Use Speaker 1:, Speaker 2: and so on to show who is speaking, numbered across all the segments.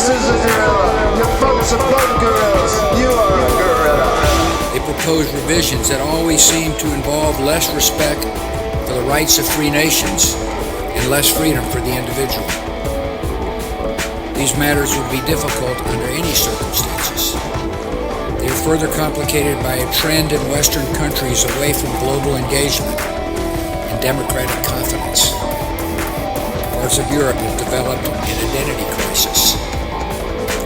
Speaker 1: This is a gorilla. Your folks are both gorillas. You are a gorilla.
Speaker 2: They propose revisions that always seem to involve less respect for the rights of free nations and less freedom for the individual. These matters would be difficult under any circumstances. They are further complicated by a trend in Western countries away from global engagement and democratic confidence. Parts of Europe have developed an identity crisis.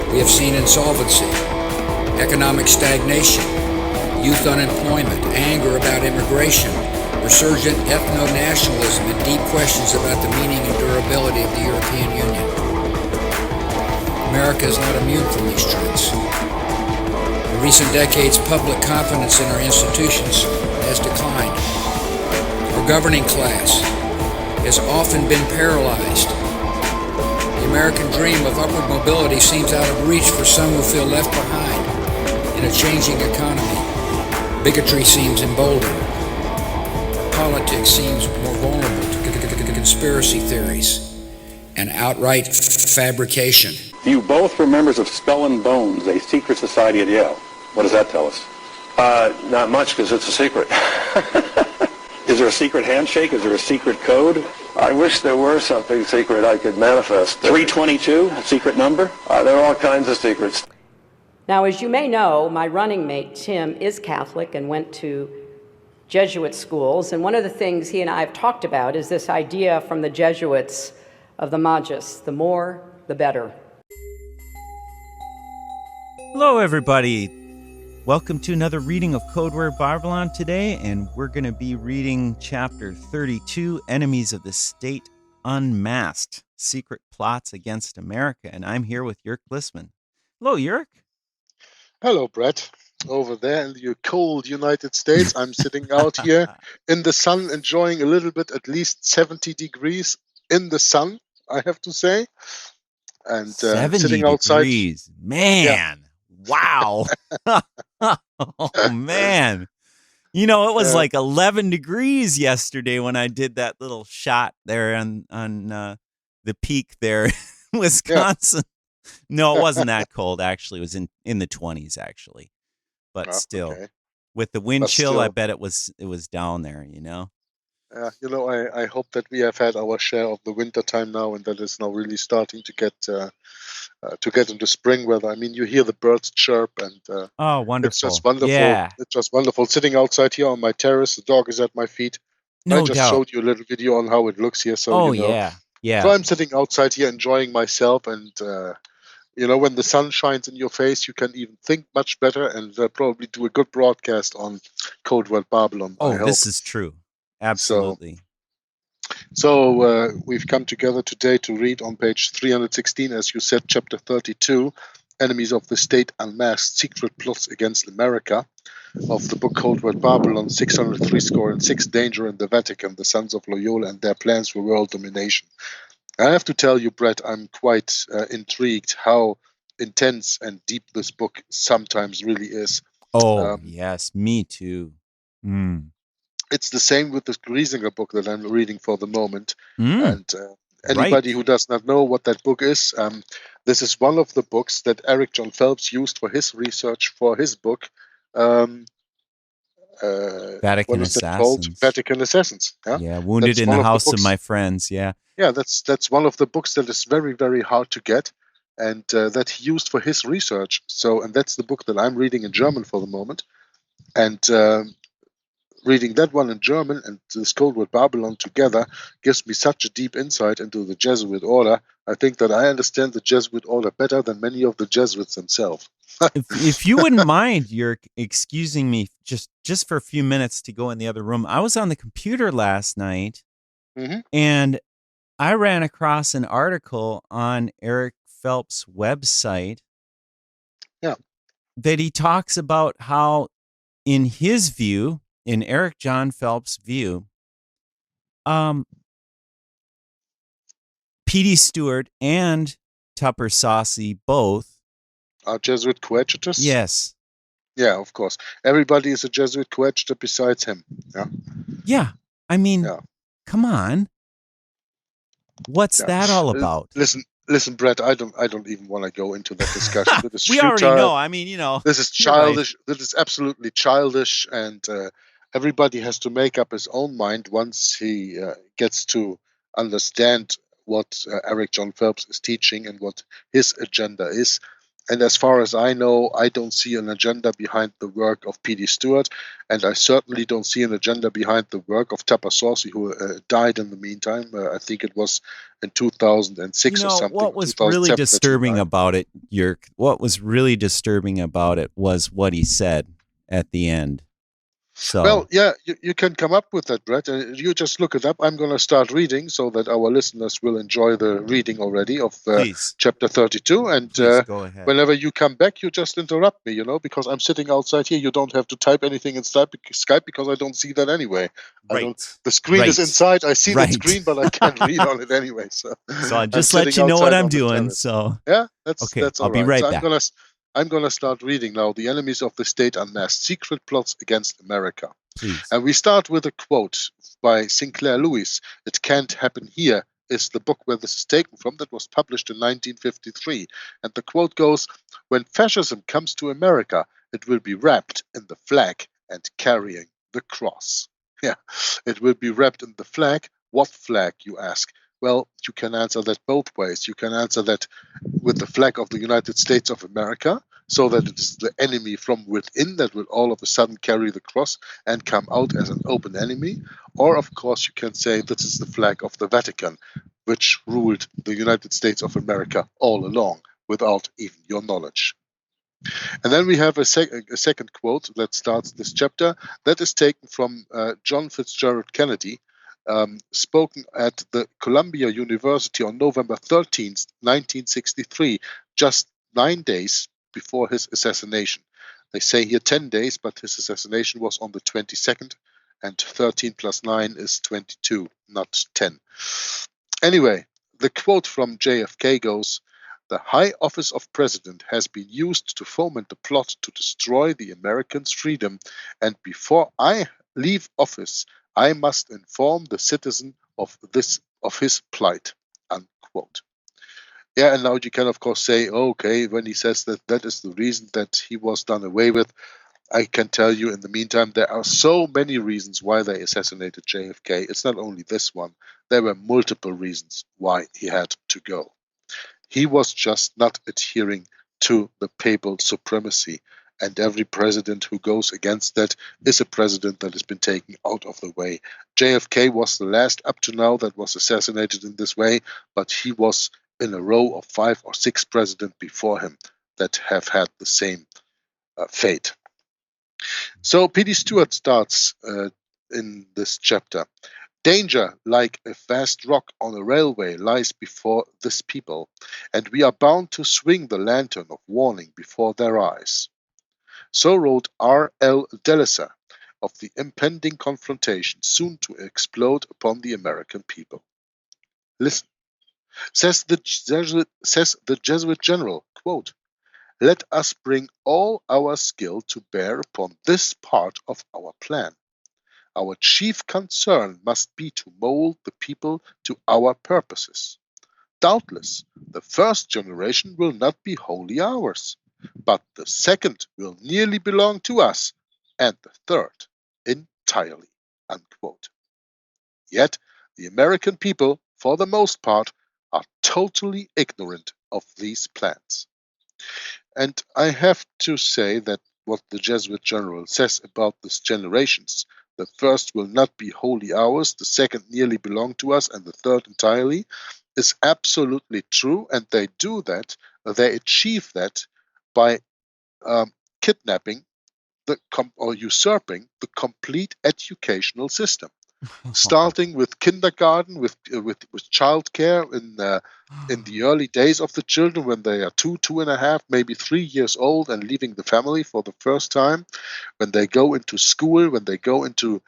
Speaker 2: We have seen insolvency, economic stagnation, youth unemployment, anger about immigration, resurgent ethno-nationalism, and deep questions about the meaning and durability of the European Union. America is not immune from these trends. In recent decades, public confidence in our institutions has declined. Our governing class has often been paralyzed. The American dream of upward mobility seems out of reach for some who feel left behind in a changing economy. Bigotry seems emboldened. Politics seems more vulnerable to conspiracy theories and outright fabrication.
Speaker 3: You both were members of Skull and Bones, a secret society at Yale. What does that tell us?
Speaker 4: Not much, because it's a secret.
Speaker 3: Is there a secret handshake? Is there a secret code?
Speaker 4: I wish there were something secret I could manifest.
Speaker 3: 322, a secret number?
Speaker 4: There are all kinds of secrets.
Speaker 5: Now, as you may know, my running mate, Tim, is Catholic and went to Jesuit schools. And one of the things he and I have talked about is this idea from the Jesuits of the Magus, the more, the better.
Speaker 6: Hello, everybody. Welcome to another reading of Codeword Babylon today, and we're going to be reading Chapter 32, Enemies of the State Unmasked, Secret Plots Against America, and I'm here with Jörg Glissman. Hello, Jörg.
Speaker 7: Hello, Brett. Over there in the cold United States, I'm sitting out here in the sun, enjoying a little bit, at least 70 degrees in the sun, I have to say. And
Speaker 6: 70
Speaker 7: sitting outside.
Speaker 6: degrees. Man. Yeah. Wow. Oh, man. You know, it was like 11 degrees yesterday when I did that little shot there on the peak there in Wisconsin. Yeah. No, it wasn't that cold, actually. It was in the 20s, actually. But still, okay. With the wind chill, I bet it was down there, you know?
Speaker 7: I hope that we have had our share of the winter time now, and that is now really starting to get into spring weather. I mean, you hear the birds chirp, and
Speaker 6: oh, wonderful!
Speaker 7: It's just wonderful.
Speaker 6: Yeah.
Speaker 7: It's just wonderful sitting outside here on my terrace. The dog is at my feet.
Speaker 6: No
Speaker 7: I just
Speaker 6: doubt.
Speaker 7: showed you a little video on how it looks here. So
Speaker 6: yeah.
Speaker 7: So I'm sitting outside here enjoying myself, and when the sun shines in your face, you can even think much better and probably do a good broadcast on Codeword Babylon.
Speaker 6: Oh, this is true. Absolutely.
Speaker 7: So we've come together today to read on page 316, as you said, chapter 32, Enemies of the State Unmasked, Secret Plots Against America, of the book Codeword Babylon, 603 Danger in the Vatican, the Sons of Loyola and Their Plans for World Domination. I have to tell you, Brett, I'm quite intrigued how intense and deep this book sometimes really is.
Speaker 6: Oh, yes, me too.
Speaker 7: It's the same with the Griesinger book that I'm reading for the moment. And anybody who does not know what that book is, this is one of the books that Eric John Phelps used for his research for his book,
Speaker 6: Vatican Assassins.
Speaker 7: Vatican Assassins.
Speaker 6: Yeah, Wounded in the House of My Friends. Yeah.
Speaker 7: Yeah, that's one of the books that is very, very hard to get, and that he used for his research. And that's the book that I'm reading in German for the moment. And reading that one in German and this Codeword Babylon together gives me such a deep insight into the Jesuit order. I think that I understand the Jesuit order better than many of the Jesuits themselves.
Speaker 6: If you wouldn't mind, you're excusing me just for a few minutes to go in the other room. I was on the computer last night, and I ran across an article on Eric Phelps' website that he talks about how, in his view, in Eric John Phelps' view, P.D. Stewart and Tupper Saucy both
Speaker 7: are Jesuit coadjutors?
Speaker 6: Yes.
Speaker 7: Yeah, of course. Everybody is a Jesuit coadjutor besides him. Yeah.
Speaker 6: Yeah. I mean, come on. What's that all about?
Speaker 7: Listen, Listen, Brett, I don't even want to go into that discussion. It is
Speaker 6: We already
Speaker 7: futile.
Speaker 6: know. I mean,
Speaker 7: This is
Speaker 6: you're right.
Speaker 7: childish. This is absolutely childish, and everybody has to make up his own mind once he gets to understand what Eric John Phelps is teaching and what his agenda is. And as far as I know, I don't see an agenda behind the work of P.D. Stewart, and I certainly don't see an agenda behind the work of Tapasauce, who died in the meantime. I think it was in 2006 or something.
Speaker 6: What was really
Speaker 7: 2007 that he
Speaker 6: disturbing
Speaker 7: died.
Speaker 6: about it, Jörg, what was really disturbing about it was what he said at the end. So,
Speaker 7: Well, yeah, you can come up with that, Brett. You just look it up. I'm going to start reading so that our listeners will enjoy the reading already of
Speaker 6: please
Speaker 7: chapter 32. And
Speaker 6: go ahead.
Speaker 7: whenever you come back, you just interrupt me, because I'm sitting outside here. You don't have to type anything in Skype because I don't see that anyway. The screen is
Speaker 6: Right.
Speaker 7: inside. I see
Speaker 6: Right.
Speaker 7: the screen, but I can't read on it anyway. So
Speaker 6: I'll just
Speaker 7: I'm
Speaker 6: let you
Speaker 7: sitting
Speaker 6: know what
Speaker 7: outside
Speaker 6: I'm
Speaker 7: on the
Speaker 6: doing.
Speaker 7: terrace.
Speaker 6: So,
Speaker 7: Yeah,
Speaker 6: okay,
Speaker 7: that's all
Speaker 6: I'll be
Speaker 7: right.
Speaker 6: right
Speaker 7: So
Speaker 6: back.
Speaker 7: I'm gonna start reading now. The enemies of the state unmasked secret plots against America.
Speaker 6: Please.
Speaker 7: And we start with a quote by Sinclair Lewis. It Can't Happen Here is the book where this is taken from, that was published in 1953. And the quote goes, "When fascism comes to America, it will be wrapped in the flag and carrying the cross." Yeah, it will be wrapped in the flag. What flag, you ask? Well, you can answer that both ways. You can answer that with the flag of the United States of America, so that it is the enemy from within that will all of a sudden carry the cross and come out as an open enemy. Or, of course, you can say this is the flag of the Vatican, which ruled the United States of America all along without even your knowledge. And then we have a second quote that starts this chapter that is taken from John Fitzgerald Kennedy, spoken at the Columbia University on November 13th, 1963, just 9 days before his assassination. They say here 10 days, but his assassination was on the 22nd, and 13 plus 9 is 22, not 10. Anyway, the quote from JFK goes, "The high office of president has been used to foment the plot to destroy the Americans' freedom, and before I leave office, I must inform the citizen of his plight." Unquote. Yeah, and now you can of course say, okay, when he says that is the reason that he was done away with, I can tell you in the meantime there are so many reasons why they assassinated JFK. It's not only this one. There were multiple reasons why he had to go. He was just not adhering to the papal supremacy. And every president who goes against that is a president that has been taken out of the way. JFK was the last up to now that was assassinated in this way, but he was in a row of 5 or 6 presidents before him that have had the same fate. So P.D. Stewart starts in this chapter. "Danger, like a vast rock on a railway, lies before this people, and we are bound to swing the lantern of warning before their eyes." So wrote R.L. Delisle of the impending confrontation soon to explode upon the American people. Listen, says the Jesuit general, quote, "Let us bring all our skill to bear upon this part of our plan. Our chief concern must be to mold the people to our purposes. Doubtless, the first generation will not be wholly ours, but the second will nearly belong to us, and the third entirely." Unquote. Yet, the American people, for the most part, are totally ignorant of these plans. And I have to say that what the Jesuit general says about these generations, the first will not be wholly ours, the second nearly belong to us, and the third entirely, is absolutely true. And they do that, they achieve that by kidnapping or usurping the complete educational system. Starting with kindergarten, with childcare in the early days of the children when they are 2, 2.5, maybe 3 years old and leaving the family for the first time, when they go into school, when they go into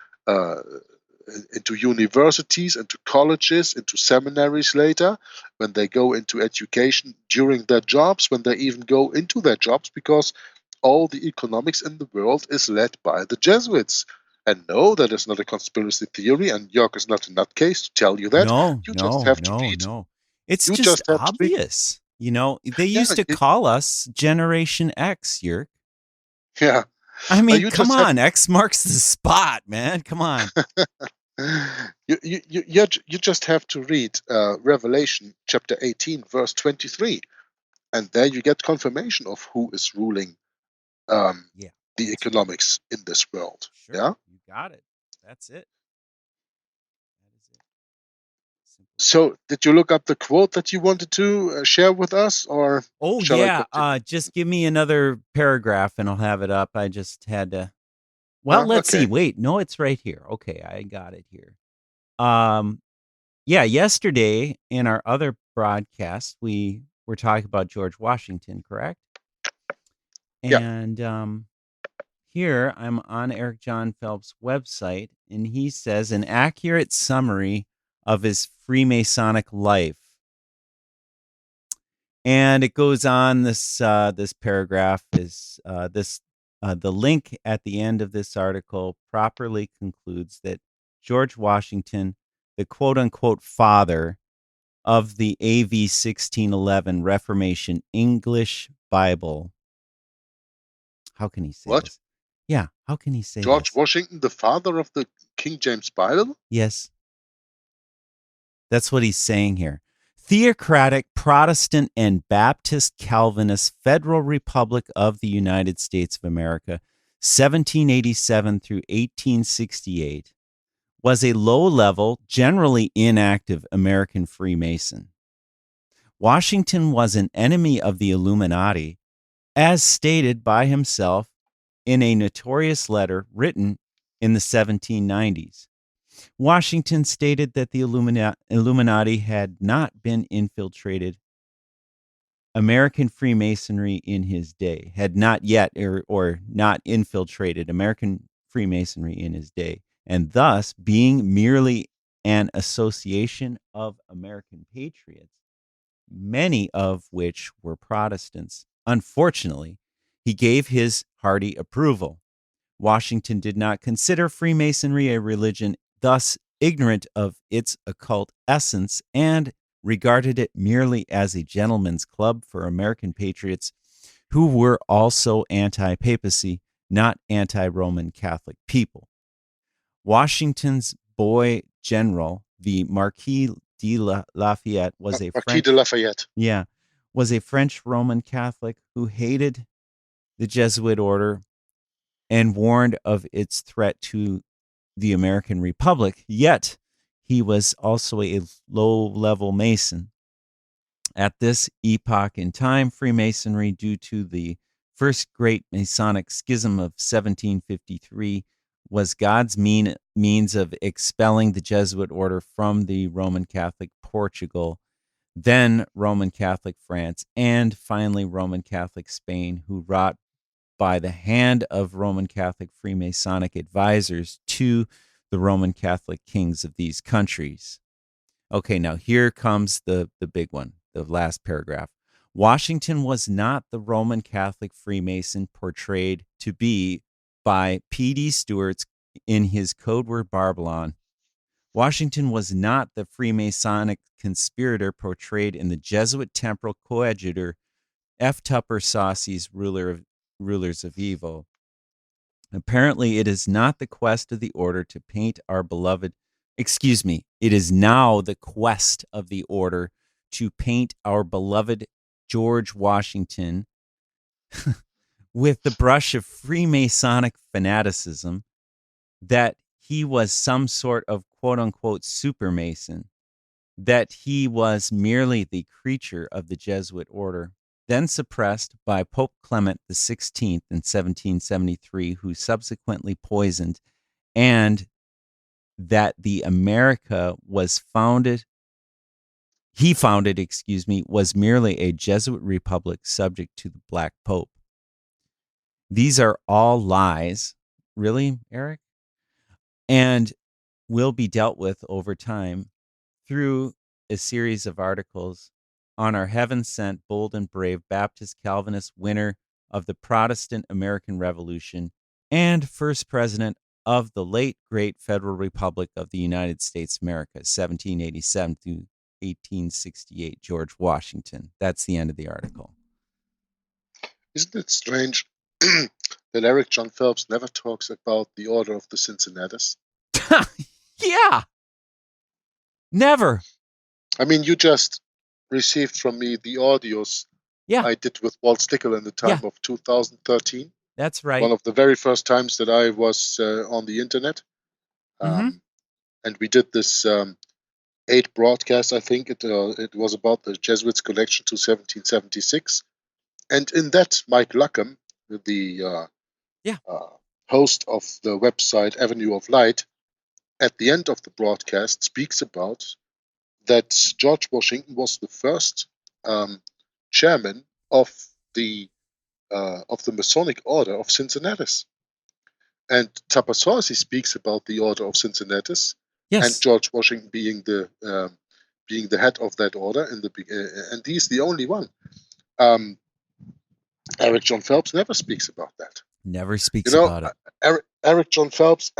Speaker 7: universities, into colleges, into seminaries later, when they go into education during their jobs, when they even go into their jobs, because all the economics in the world is led by the Jesuits. And no, that is not a conspiracy theory, and Jörg is not a nutcase to tell you that.
Speaker 6: No,
Speaker 7: You just have to
Speaker 6: no,
Speaker 7: read.
Speaker 6: no. It's
Speaker 7: You
Speaker 6: just
Speaker 7: just have to read.
Speaker 6: obvious. You know, they
Speaker 7: Yeah,
Speaker 6: used to call us Generation X, Yerk.
Speaker 7: yeah.
Speaker 6: I mean,
Speaker 7: You
Speaker 6: come
Speaker 7: just have
Speaker 6: on. X marks the spot, man. Come on.
Speaker 7: you just have to read Revelation chapter 18, verse 23, and there you get confirmation of who is ruling
Speaker 6: Yeah.
Speaker 7: the
Speaker 6: that's right.
Speaker 7: economics in this world.
Speaker 6: Sure.
Speaker 7: Yeah.
Speaker 6: You got it. That's it. That is it. Simple.
Speaker 7: So, did you look up the quote that you wanted to share with us, or
Speaker 6: Oh,
Speaker 7: shall I
Speaker 6: yeah.
Speaker 7: continue?
Speaker 6: Just give me another paragraph and I'll have it up. I just had to. Well, let's see.
Speaker 7: Okay.
Speaker 6: Wait, no, it's right here. Okay, I got it here. Yeah, yesterday in our other broadcast, we were talking about George Washington, correct?
Speaker 7: Yeah.
Speaker 6: And here I'm on Eric John Phelps' website, and he says an accurate summary of his Freemasonic life. And it goes on. This paragraph is the link at the end of this article properly concludes that George Washington, the quote unquote father of the AV 1611 Reformation English Bible. How can he say
Speaker 7: What?
Speaker 6: this? Yeah, how can he say
Speaker 7: George
Speaker 6: this?
Speaker 7: Washington, the father of the King James Bible?
Speaker 6: Yes. That's what he's saying here. Theocratic Protestant and Baptist Calvinist Federal Republic of the United States of America, 1787 through 1868, was a low-level, generally inactive American Freemason. Washington was an enemy of the Illuminati, as stated by himself in a notorious letter written in the 1790s. Washington stated that the Illuminati had not been infiltrated American Freemasonry in his day, had not yet or not infiltrated American Freemasonry in his day, and thus being merely an association of American patriots, many of which were Protestants. Unfortunately, he gave his hearty approval. Washington did not consider Freemasonry a religion, thus ignorant of its occult essence, and regarded it merely as a gentleman's club for American patriots who were also anti-papacy, not anti-Roman Catholic people. Washington's boy general, the Marquis de Lafayette, was a
Speaker 7: Marquis de Lafayette.
Speaker 6: was a French Roman Catholic who hated the Jesuit order and warned of its threat to the American Republic, yet he was also a low-level Mason. At this epoch in time, Freemasonry, due to the First Great Masonic Schism of 1753, was God's means of expelling the Jesuit order from the Roman Catholic Portugal, then Roman Catholic France, and finally Roman Catholic Spain, who wrought by the hand of Roman Catholic Freemasonic advisors to the Roman Catholic kings of these countries. Okay, now here comes the big one, the last paragraph. Washington was not the Roman Catholic Freemason portrayed to be by P.D. Stewart's in his code word Babylon. Washington was not the Freemasonic conspirator portrayed in the Jesuit temporal coadjutor F. Tupper Saucy's Rulers of Evil. Apparently, it is not the quest of the order to paint our beloved, it is now the quest of the order to paint our beloved George Washington with the brush of Freemasonic fanaticism, that he was some sort of quote-unquote supermason, that he was merely the creature of the Jesuit order, then suppressed by Pope Clement XVI in 1773, who subsequently poisoned, and that the America was founded, was merely a Jesuit republic subject to the Black Pope. These are all lies. Really, Eric? And will be dealt with over time through a series of articles on our heaven-sent, bold and brave Baptist Calvinist winner of the Protestant American Revolution and first president of the late great Federal Republic of the United States of America, 1787 through 1868, George Washington. That's the end of the article.
Speaker 7: Isn't it strange that Eric John Phelps never talks about the Order of the Cincinnatus?
Speaker 6: Yeah. Never.
Speaker 7: I mean, you just received from me the audios
Speaker 6: Yeah.
Speaker 7: I did with Walt Stickel in the time of 2013.
Speaker 6: That's right.
Speaker 7: One of the very first times that I was on the internet.
Speaker 6: Mhm.
Speaker 7: And we did this 8 broadcast, I think. It was about the Jesuits' connection to 1776. And in that, Mike Luckham, the host of the website Avenue of Light, at the end of the broadcast speaks about that George Washington was the first chairman of the Masonic Order of Cincinnatus. And Tapasausi speaks about the Order of Cincinnatus, and George Washington being the head of that order and he's the only one. Eric John Phelps never speaks about that.
Speaker 6: Never speaks about it.
Speaker 7: Eric John Phelps,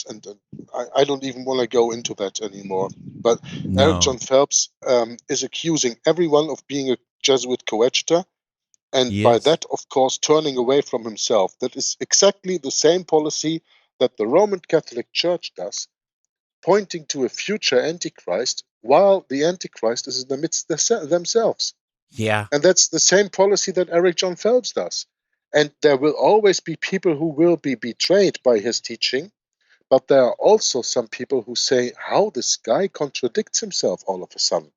Speaker 7: and I don't even want to go into that anymore. But
Speaker 6: No.
Speaker 7: Eric John Phelps is accusing everyone of being a Jesuit coadjutor, and by that, of course, turning away from himself. That is exactly the same policy that the Roman Catholic Church does, pointing to a future Antichrist, while the Antichrist is in the midst themselves.
Speaker 6: Yeah.
Speaker 7: And that's the same policy that Eric John Phelps does. And there will always be people who will be betrayed by his teaching, but there are also some people who say, how this guy contradicts himself all of a sudden.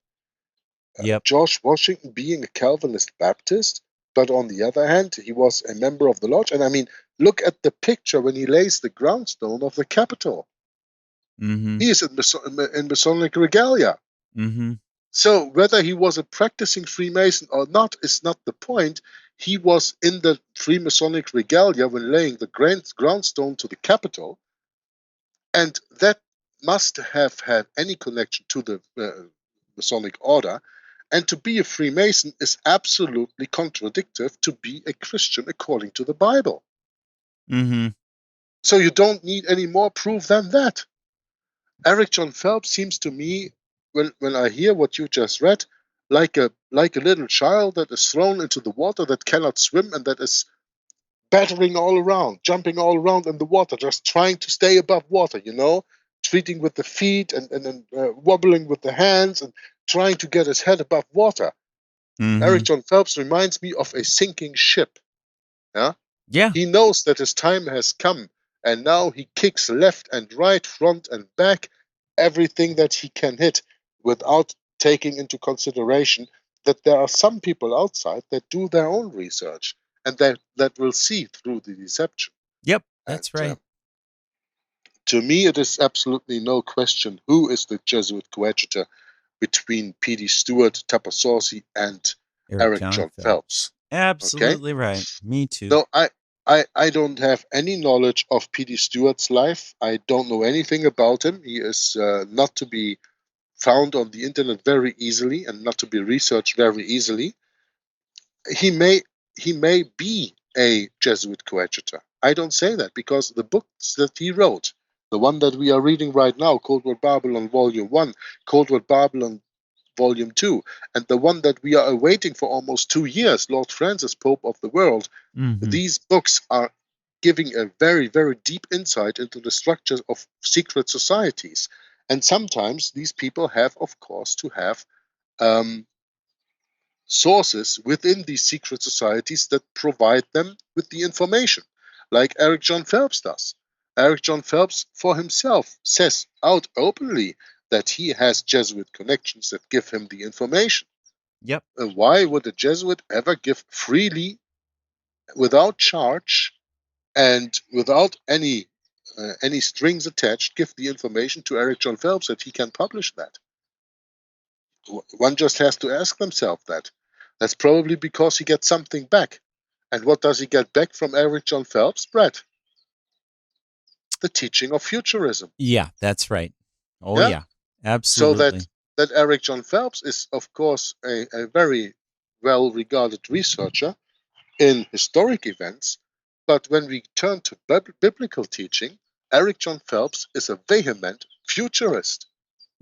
Speaker 7: George Washington being a Calvinist Baptist, but on the other hand, he was a member of the lodge. And I mean, look at the picture when he lays the groundstone of the Capitol.
Speaker 6: Mm-hmm.
Speaker 7: He is in Masonic regalia.
Speaker 6: Mm-hmm.
Speaker 7: So whether he was a practicing Freemason or not is not the point. He was in the Freemasonic regalia when laying the groundstone to the Capitol, and that must have had any connection to the Masonic order. And to be a Freemason is absolutely contradictory to be a Christian according to the Bible.
Speaker 6: Mm-hmm.
Speaker 7: So you don't need any more proof than that. Eric John Phelps seems to me, when I hear what you just read, like a little child that is thrown into the water, that cannot swim, and that is battering all around, jumping all around in the water, just trying to stay above water, treating with the feet and wobbling with the hands and trying to get his head above water.
Speaker 6: Mm-hmm.
Speaker 7: Eric John Phelps reminds me of a sinking ship.
Speaker 6: Yeah.
Speaker 7: He knows that his time has come, and now he kicks left and right, front and back, everything that he can hit, without taking into consideration that there are some people outside that do their own research and that will see through the deception.
Speaker 6: Yep, that's right.
Speaker 7: To me, it is absolutely no question who is the Jesuit coadjutor between P.D. Stewart, Tapasausi, and Eric John Phelps.
Speaker 6: Absolutely right. Me too.
Speaker 7: No, I don't have any knowledge of P.D. Stewart's life. I don't know anything about him. He is not to be found on the internet very easily and not to be researched very easily. He may be a Jesuit coadjutor. I don't say that, because the books that he wrote, the one that we are reading right now, Cold War Babylon Volume 1, Cold War Babylon Volume 2, and the one that we are awaiting for almost 2 years, Lord Francis, Pope of the World, these books are giving a very, very deep insight into the structures of secret societies. And sometimes these people have, of course, to have sources within these secret societies that provide them with the information, like Eric John Phelps does. Eric John Phelps, for himself, says out openly that he has Jesuit connections that give him the information.
Speaker 6: Yep.
Speaker 7: And why would a Jesuit ever give freely, without charge, and without any strings attached, give the information to Eric John Phelps that he can publish that? One just has to ask themselves that. That's probably because he gets something back. And what does he get back from Eric John Phelps? Brett. The teaching of futurism.
Speaker 6: Yeah, that's right. Oh, yeah. Absolutely.
Speaker 7: So that Eric John Phelps is, of course, a very well-regarded researcher in historic events. But when we turn to biblical teaching, Eric John Phelps is a vehement futurist.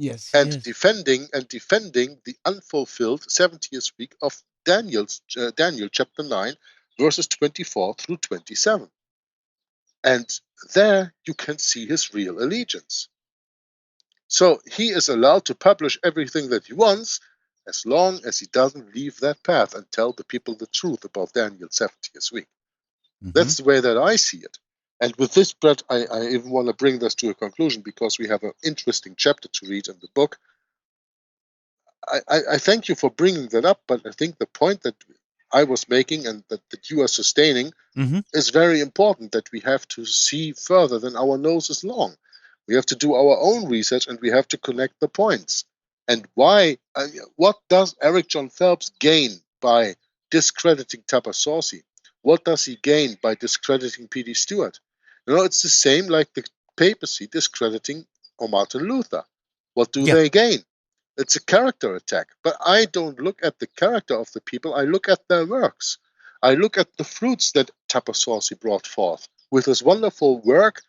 Speaker 6: Yes,
Speaker 7: and defending the unfulfilled 70th week of Daniel chapter 9, verses 24 through 27. And there you can see his real allegiance. So he is allowed to publish everything that he wants, as long as he doesn't leave that path and tell the people the truth about Daniel's 70th week. That's the way that I see it. And with this, Brett, I even want to bring this to a conclusion, because we have an interesting chapter to read in the book. I thank you for bringing that up, but I think the point that I was making and that you are sustaining is very important, that we have to see further than our nose is long. We have to do our own research, and we have to connect the points. And what does Eric John Phelps gain by discrediting Tapasosi? What does he gain by discrediting P.D. Stewart? It's the same like the papacy discrediting Martin Luther. What do they gain? It's a character attack. But I don't look at the character of the people. I look at their works. I look at the fruits that Tapasosi brought forth with his wonderful work,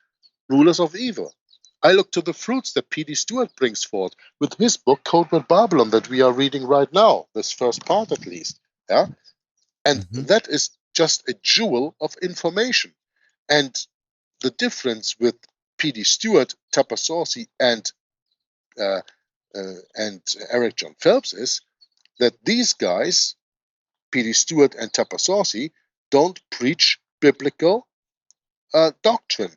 Speaker 7: Rulers of Evil. I look to the fruits that P.D. Stewart brings forth with his book, Code Red Babylon, that we are reading right now, this first part at least. Yeah, and that is just a jewel of information. And the difference with P.D. Stewart, Tapasosi, and Eric John Phelps is that these guys, P.D. Stewart and Tapasosi, don't preach biblical doctrine.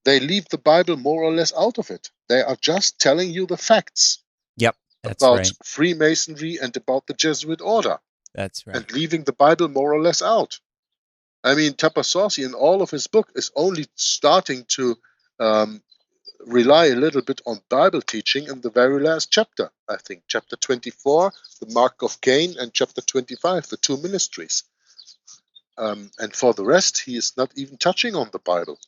Speaker 7: They leave the Bible more or less out of it. They are just telling you the facts.
Speaker 6: Yep, that's
Speaker 7: about
Speaker 6: right.
Speaker 7: Freemasonry and about the Jesuit order.
Speaker 6: That's right.
Speaker 7: And leaving the Bible more or less out. I mean, Tapasosi in all of his book is only starting to rely a little bit on Bible teaching in the very last chapter. I think chapter 24, the Mark of Cain, and chapter 25, the two ministries. And for the rest, he is not even touching on the Bible.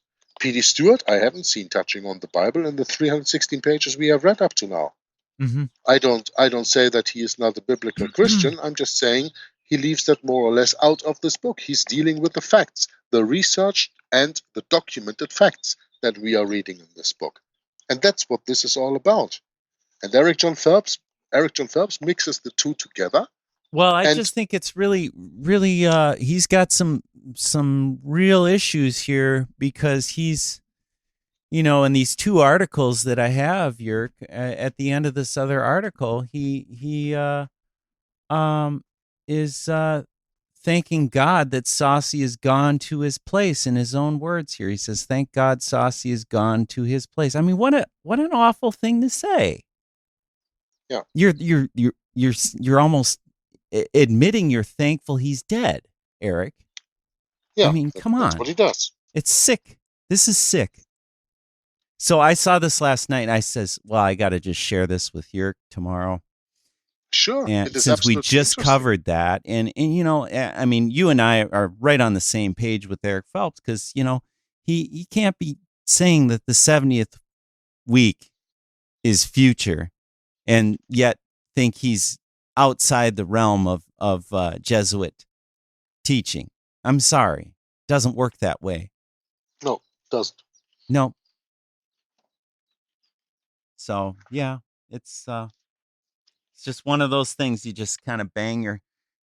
Speaker 7: P.D. Stewart, I haven't seen touching on the Bible in the 316 pages we have read up to now. I don't say that he is not a biblical Christian. I'm just saying he leaves that more or less out of this book. He's dealing with the facts, the research and the documented facts that we are reading in this book. And that's what this is all about. And Eric John Phelps mixes the two together.
Speaker 6: Well, I just think it's really, he's got some real issues here, because he's, in these two articles that I have, Jörg, at the end of this other article, he is thanking God that Saucy has gone to his place. In his own words here, he says, "Thank God Saucy has gone to his place." I mean, what an awful thing to say.
Speaker 7: Yeah,
Speaker 6: you're almost admitting you're thankful he's dead, Eric.
Speaker 7: Yeah,
Speaker 6: I mean, come on.
Speaker 7: That's what he does.
Speaker 6: It's sick. This is sick. So I saw this last night, and I says, well, I got to just share this with Jörg tomorrow.
Speaker 7: Sure.
Speaker 6: And since we just covered that, and I mean, you and I are right on the same page with Eric Phelps, because, he can't be saying that the 70th week is future and yet think he's outside the realm of Jesuit teaching. I'm sorry. Doesn't work that way.
Speaker 7: No, doesn't.
Speaker 6: No. So, yeah, it's just one of those things you just kind of bang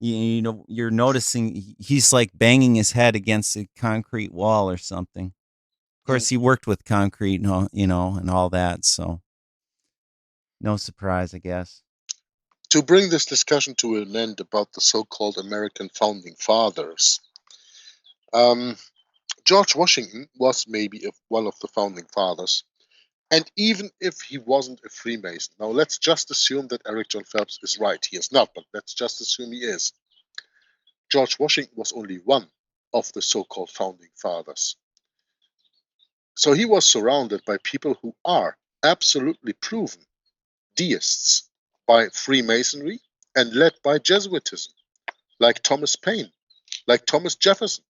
Speaker 6: you're noticing he's like banging his head against a concrete wall or something. Of course, he worked with concrete and all, and all that, so no surprise, I guess.
Speaker 7: To bring this discussion to an end about the so-called American founding fathers, George Washington was maybe one of the founding fathers. And even if he wasn't a Freemason, now let's just assume that Eric John Phelps is right. He is not, but let's just assume he is. George Washington was only one of the so-called founding fathers. So he was surrounded by people who are absolutely proven deists by Freemasonry and led by Jesuitism, like Thomas Paine, like Thomas Jefferson,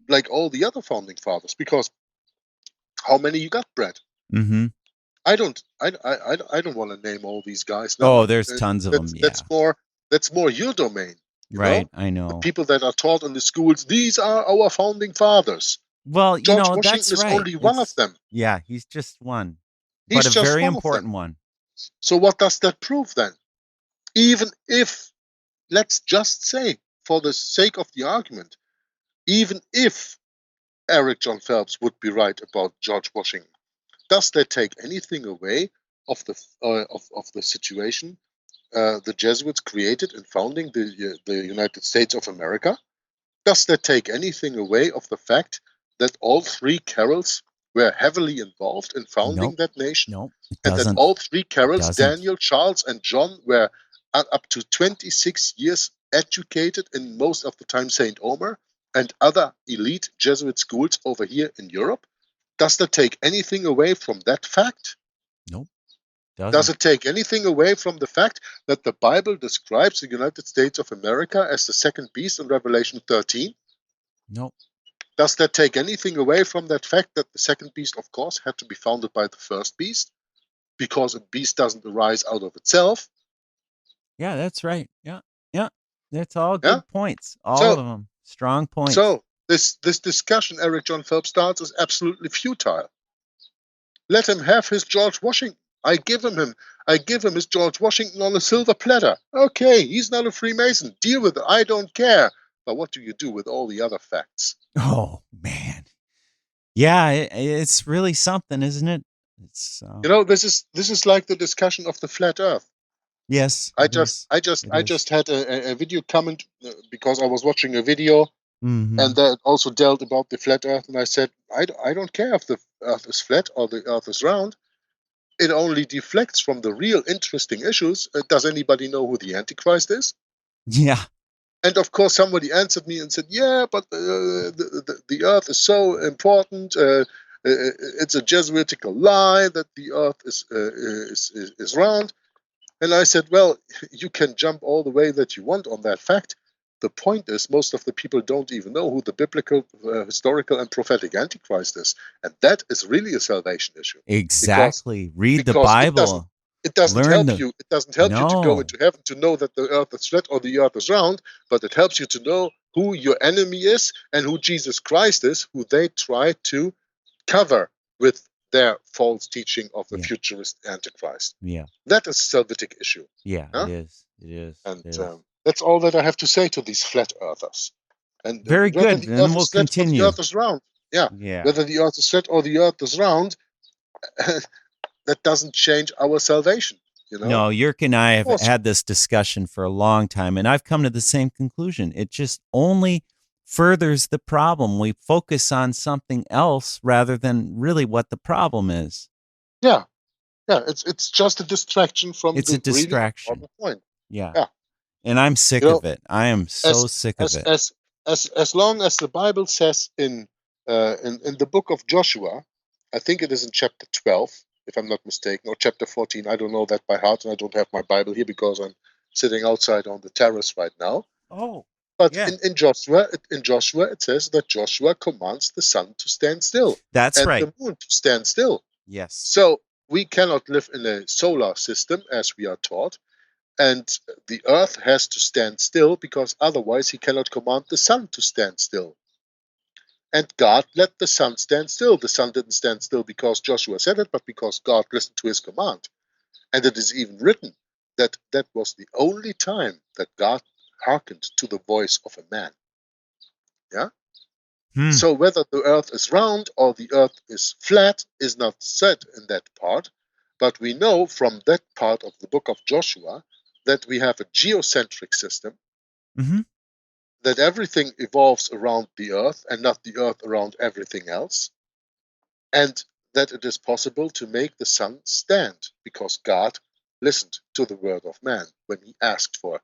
Speaker 7: like all the other founding fathers. Because how many you got, Brett?
Speaker 6: Mm-hmm.
Speaker 7: I don't want to name all these guys now.
Speaker 6: Oh, there's tons of them. Yeah.
Speaker 7: That's more your domain.
Speaker 6: Right, I know.
Speaker 7: The people that are taught in the schools, these are our founding fathers.
Speaker 6: Well,
Speaker 7: George
Speaker 6: Washington
Speaker 7: that's
Speaker 6: is
Speaker 7: only one of them.
Speaker 6: Yeah, he's just one.
Speaker 7: He's
Speaker 6: but a
Speaker 7: just
Speaker 6: very
Speaker 7: one of them.
Speaker 6: important one.
Speaker 7: So what does that prove then? Even if, let's just say, for the sake of the argument, even if Eric John Phelps would be right about George Washington, does that take anything away of the situation the Jesuits created in founding the United States of America? Does that take anything away of the fact that all three Carols were heavily involved in founding
Speaker 6: Nope.
Speaker 7: that nation?
Speaker 6: Nope, it
Speaker 7: And that
Speaker 6: doesn't.
Speaker 7: all three Carols,
Speaker 6: doesn't.
Speaker 7: Daniel, Charles, and John, were up to 26 years educated in most of the time St. Omer and other elite Jesuit schools over here in Europe? Does that take anything away from that fact?
Speaker 6: Nope.
Speaker 7: Does
Speaker 6: Doesn't.
Speaker 7: it take anything away from the fact that the Bible describes the United States of America as the second beast in Revelation 13?
Speaker 6: Nope.
Speaker 7: Does that take anything away from that fact that the second beast, of course, had to be founded by the first beast? Because a beast doesn't arise out of itself.
Speaker 6: Yeah, that's right. Yeah. Yeah. That's all good
Speaker 7: Yeah.
Speaker 6: points. All
Speaker 7: So-
Speaker 6: of them. Strong points.
Speaker 7: So this discussion Eric John Phelps starts is absolutely futile. Let him have his George Washington. I give him his George Washington on a silver platter. Okay, he's not a Freemason. Deal with it. I don't care. But what do you do with all the other facts?
Speaker 6: Oh man. Yeah, it's really something, isn't it? It's
Speaker 7: You know, this is like the discussion of the flat Earth.
Speaker 6: yes.
Speaker 7: I
Speaker 6: it is.
Speaker 7: just had a video comment because I was watching a video
Speaker 6: Mhm.
Speaker 7: and that also dealt about the flat Earth, and I said I don't care if the Earth is flat or the Earth is round. It only deflects from the real interesting issues. Does anybody know who the Antichrist is?
Speaker 6: Yeah.
Speaker 7: And of course, somebody answered me and said, "Yeah, but the Earth is so important. It's a Jesuitical lie that the Earth is round." And I said, "Well, you can jump all the way that you want on that fact. The point is, most of the people don't even know who the biblical, historical, and prophetic Antichrist is, and that is really a salvation issue.
Speaker 6: Exactly. Read the
Speaker 7: because
Speaker 6: Bible.
Speaker 7: It doesn't
Speaker 6: Learn
Speaker 7: help
Speaker 6: the-
Speaker 7: you. It doesn't help you to go
Speaker 6: No.
Speaker 7: into heaven to know that the Earth is flat or the Earth is round, but it helps you to know who your enemy is and who Jesus Christ is, who they try to cover with their false teaching of a
Speaker 6: Yeah.
Speaker 7: futurist Antichrist.
Speaker 6: Yeah.
Speaker 7: That is a Salvific issue,
Speaker 6: Yeah.
Speaker 7: Huh?
Speaker 6: It is. It is.
Speaker 7: and
Speaker 6: it is.
Speaker 7: that's all that I have to say to these flat Earthers. And
Speaker 6: Very
Speaker 7: whether
Speaker 6: good.
Speaker 7: the
Speaker 6: And
Speaker 7: Earth
Speaker 6: we'll
Speaker 7: is flat or
Speaker 6: continue.
Speaker 7: the Earth is round,
Speaker 6: Yeah.
Speaker 7: whether the Earth is flat or the Earth is round, that doesn't change our salvation. You know?
Speaker 6: No, Yerk and I have
Speaker 7: course.
Speaker 6: had this discussion for a long time, and I've come to the same conclusion. It just only furthers the problem. We focus on something else rather than really what the problem is.
Speaker 7: Yeah, it's just a distraction from
Speaker 6: It's
Speaker 7: the
Speaker 6: a
Speaker 7: really
Speaker 6: distraction.
Speaker 7: important point.
Speaker 6: Yeah.
Speaker 7: Yeah.
Speaker 6: And I'm sick
Speaker 7: You know,
Speaker 6: of it. I am so sick of it.
Speaker 7: As long as the Bible says in the book of Joshua, I think it is in chapter 12, if I'm not mistaken, or chapter 14. I don't know that by heart, and I don't have my Bible here because I'm sitting outside on the terrace right now.
Speaker 6: Oh,
Speaker 7: But
Speaker 6: Yeah.
Speaker 7: in Joshua, it says that Joshua commands the sun to stand still
Speaker 6: that's
Speaker 7: and
Speaker 6: right.
Speaker 7: the moon to stand still.
Speaker 6: Yes.
Speaker 7: So we cannot live in a solar system as we are taught, and the earth has to stand still because otherwise he cannot command the sun to stand still. And God let the sun stand still. The sun didn't stand still because Joshua said it, but because God listened to his command. And it is even written that that was the only time that God hearkened to the voice of a man.
Speaker 6: Hmm.
Speaker 7: So whether the earth is round or the earth is flat is not said in that part, but we know from that part of the book of Joshua that we have a geocentric system,
Speaker 6: Mhm.
Speaker 7: that everything evolves around the earth and not the earth around everything else, and that it is possible to make the sun stand because God listened to the word of man when he asked for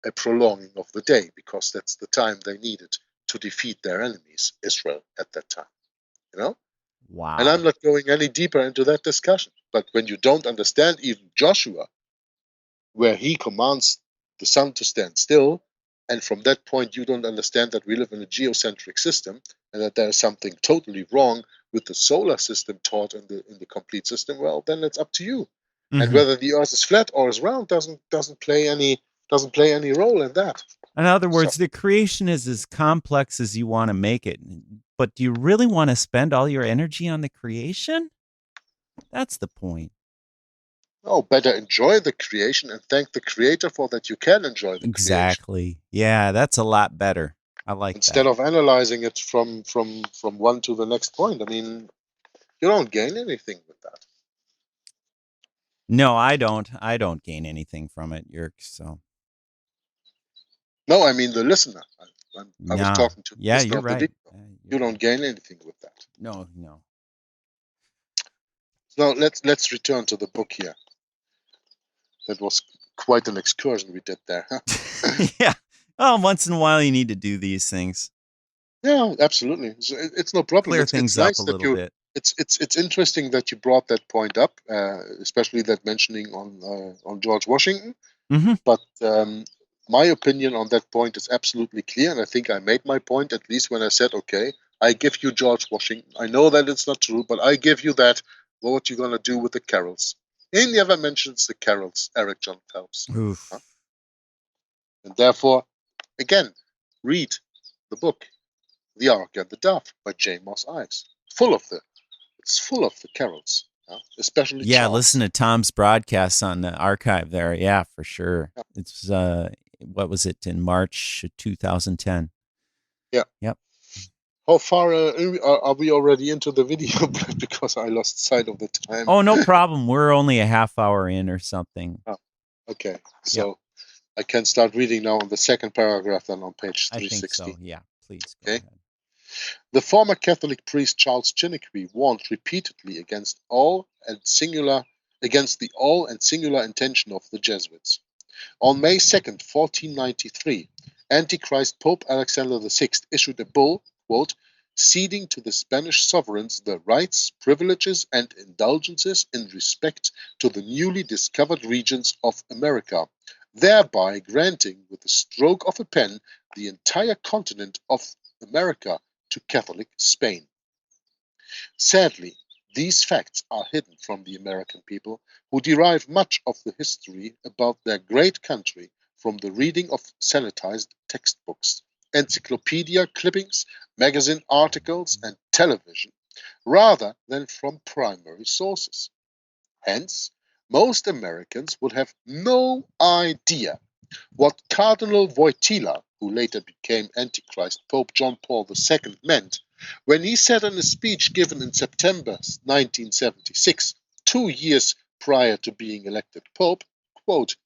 Speaker 7: a prolonging of the day, because that's the time they needed to defeat their enemies, Israel, at that time. You know?
Speaker 6: Wow.
Speaker 7: And I'm not going any deeper into that discussion. But when you don't understand even Joshua, where he commands the sun to stand still, and from that point you don't understand that we live in a geocentric system and that there is something totally wrong with the solar system taught in the complete system, well, then it's up to you. And
Speaker 6: Mhm.
Speaker 7: whether the earth is flat or is round doesn't play any role in that.
Speaker 6: In other words, the creation is as complex as you want to make it. But do you really want to spend all your energy on the creation? That's the point.
Speaker 7: No, better enjoy the creation and thank the creator for that you can enjoy the creation.
Speaker 6: Exactly. Yeah, that's a lot better. I like
Speaker 7: Instead
Speaker 6: that.
Speaker 7: of analyzing it from one to the next point. I mean, you don't gain anything with that.
Speaker 6: No, I don't. I don't gain anything from it, Yerk. So
Speaker 7: No, I mean the listener. I was
Speaker 6: nah.
Speaker 7: talking to the
Speaker 6: Yeah,
Speaker 7: listener
Speaker 6: you're
Speaker 7: of the
Speaker 6: right.
Speaker 7: video.
Speaker 6: Yeah,
Speaker 7: You
Speaker 6: you're
Speaker 7: don't
Speaker 6: right.
Speaker 7: gain anything with that.
Speaker 6: No.
Speaker 7: So let's return to the book here. That was quite an excursion we did there. Huh?
Speaker 6: Yeah. Oh, once in a while you need to do these things.
Speaker 7: Yeah, absolutely. It's no problem.
Speaker 6: Clear
Speaker 7: It's
Speaker 6: things
Speaker 7: nice
Speaker 6: up a
Speaker 7: that
Speaker 6: little
Speaker 7: you.
Speaker 6: bit.
Speaker 7: It's interesting that you brought that point up, especially that mentioning on George Washington.
Speaker 6: Mm-hmm.
Speaker 7: But my opinion on that point is absolutely clear, and I think I made my point at least when I said, okay, I give you George Washington. I know that it's not true, but I give you that. What you gonna do with the carols? He never mentions the carols, Eric John Phelps.
Speaker 6: Oof.
Speaker 7: Huh? And therefore, again, read the book, The Ark and the Dove by J. Moss Ives. It's full of the carols, especially
Speaker 6: Yeah,
Speaker 7: Charles.
Speaker 6: listen to Tom's broadcasts on the archive there. Yeah, for sure.
Speaker 7: Yeah.
Speaker 6: It's what was it in March 2010?
Speaker 7: Yeah.
Speaker 6: Yep.
Speaker 7: How far are we already into the video? Because I lost sight of the time.
Speaker 6: Oh, no problem. We're only a half hour in or something.
Speaker 7: Oh, okay, so I can start reading now on the second paragraph then on page 360.
Speaker 6: I think so. Yeah, please go
Speaker 7: Okay.
Speaker 6: ahead.
Speaker 7: The former Catholic priest Charles Chiniquy warned repeatedly against the all and singular intention of the Jesuits. On May 2nd, 1493, Antichrist Pope Alexander VI issued a bull, quote, ceding to the Spanish sovereigns the rights, privileges, and indulgences in respect to the newly discovered regions of America, thereby granting, with the stroke of a pen, the entire continent of America to Catholic Spain. Sadly, these facts are hidden from the American people, who derive much of the history about their great country from the reading of sanitized textbooks, encyclopedia clippings, magazine articles, and television, rather than from primary sources. Hence, most Americans would have no idea what Cardinal Wojtyla, who later became Antichrist Pope John Paul II, meant when he said in a speech given in September 1976, 2 years prior to being elected Pope, quote,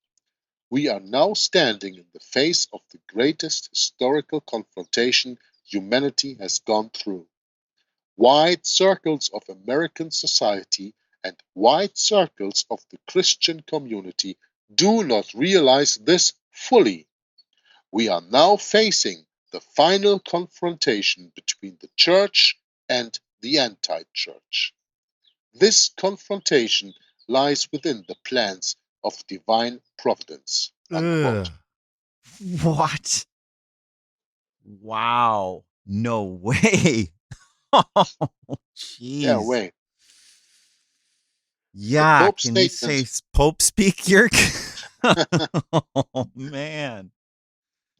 Speaker 7: "We are now standing in the face of the greatest historical confrontation humanity has gone through. Wide circles of American society and wide circles of the Christian community do not realize this fully. We are now facing the final confrontation between the Church and the anti-Church. This confrontation lies within the plans of divine providence." Unquote.
Speaker 6: What? Wow. No way. Oh, jeez.
Speaker 7: Yeah, wait.
Speaker 6: Yeah,
Speaker 7: Pope
Speaker 6: can you say
Speaker 7: statement.
Speaker 6: Pope speak, Yerk? Oh, man.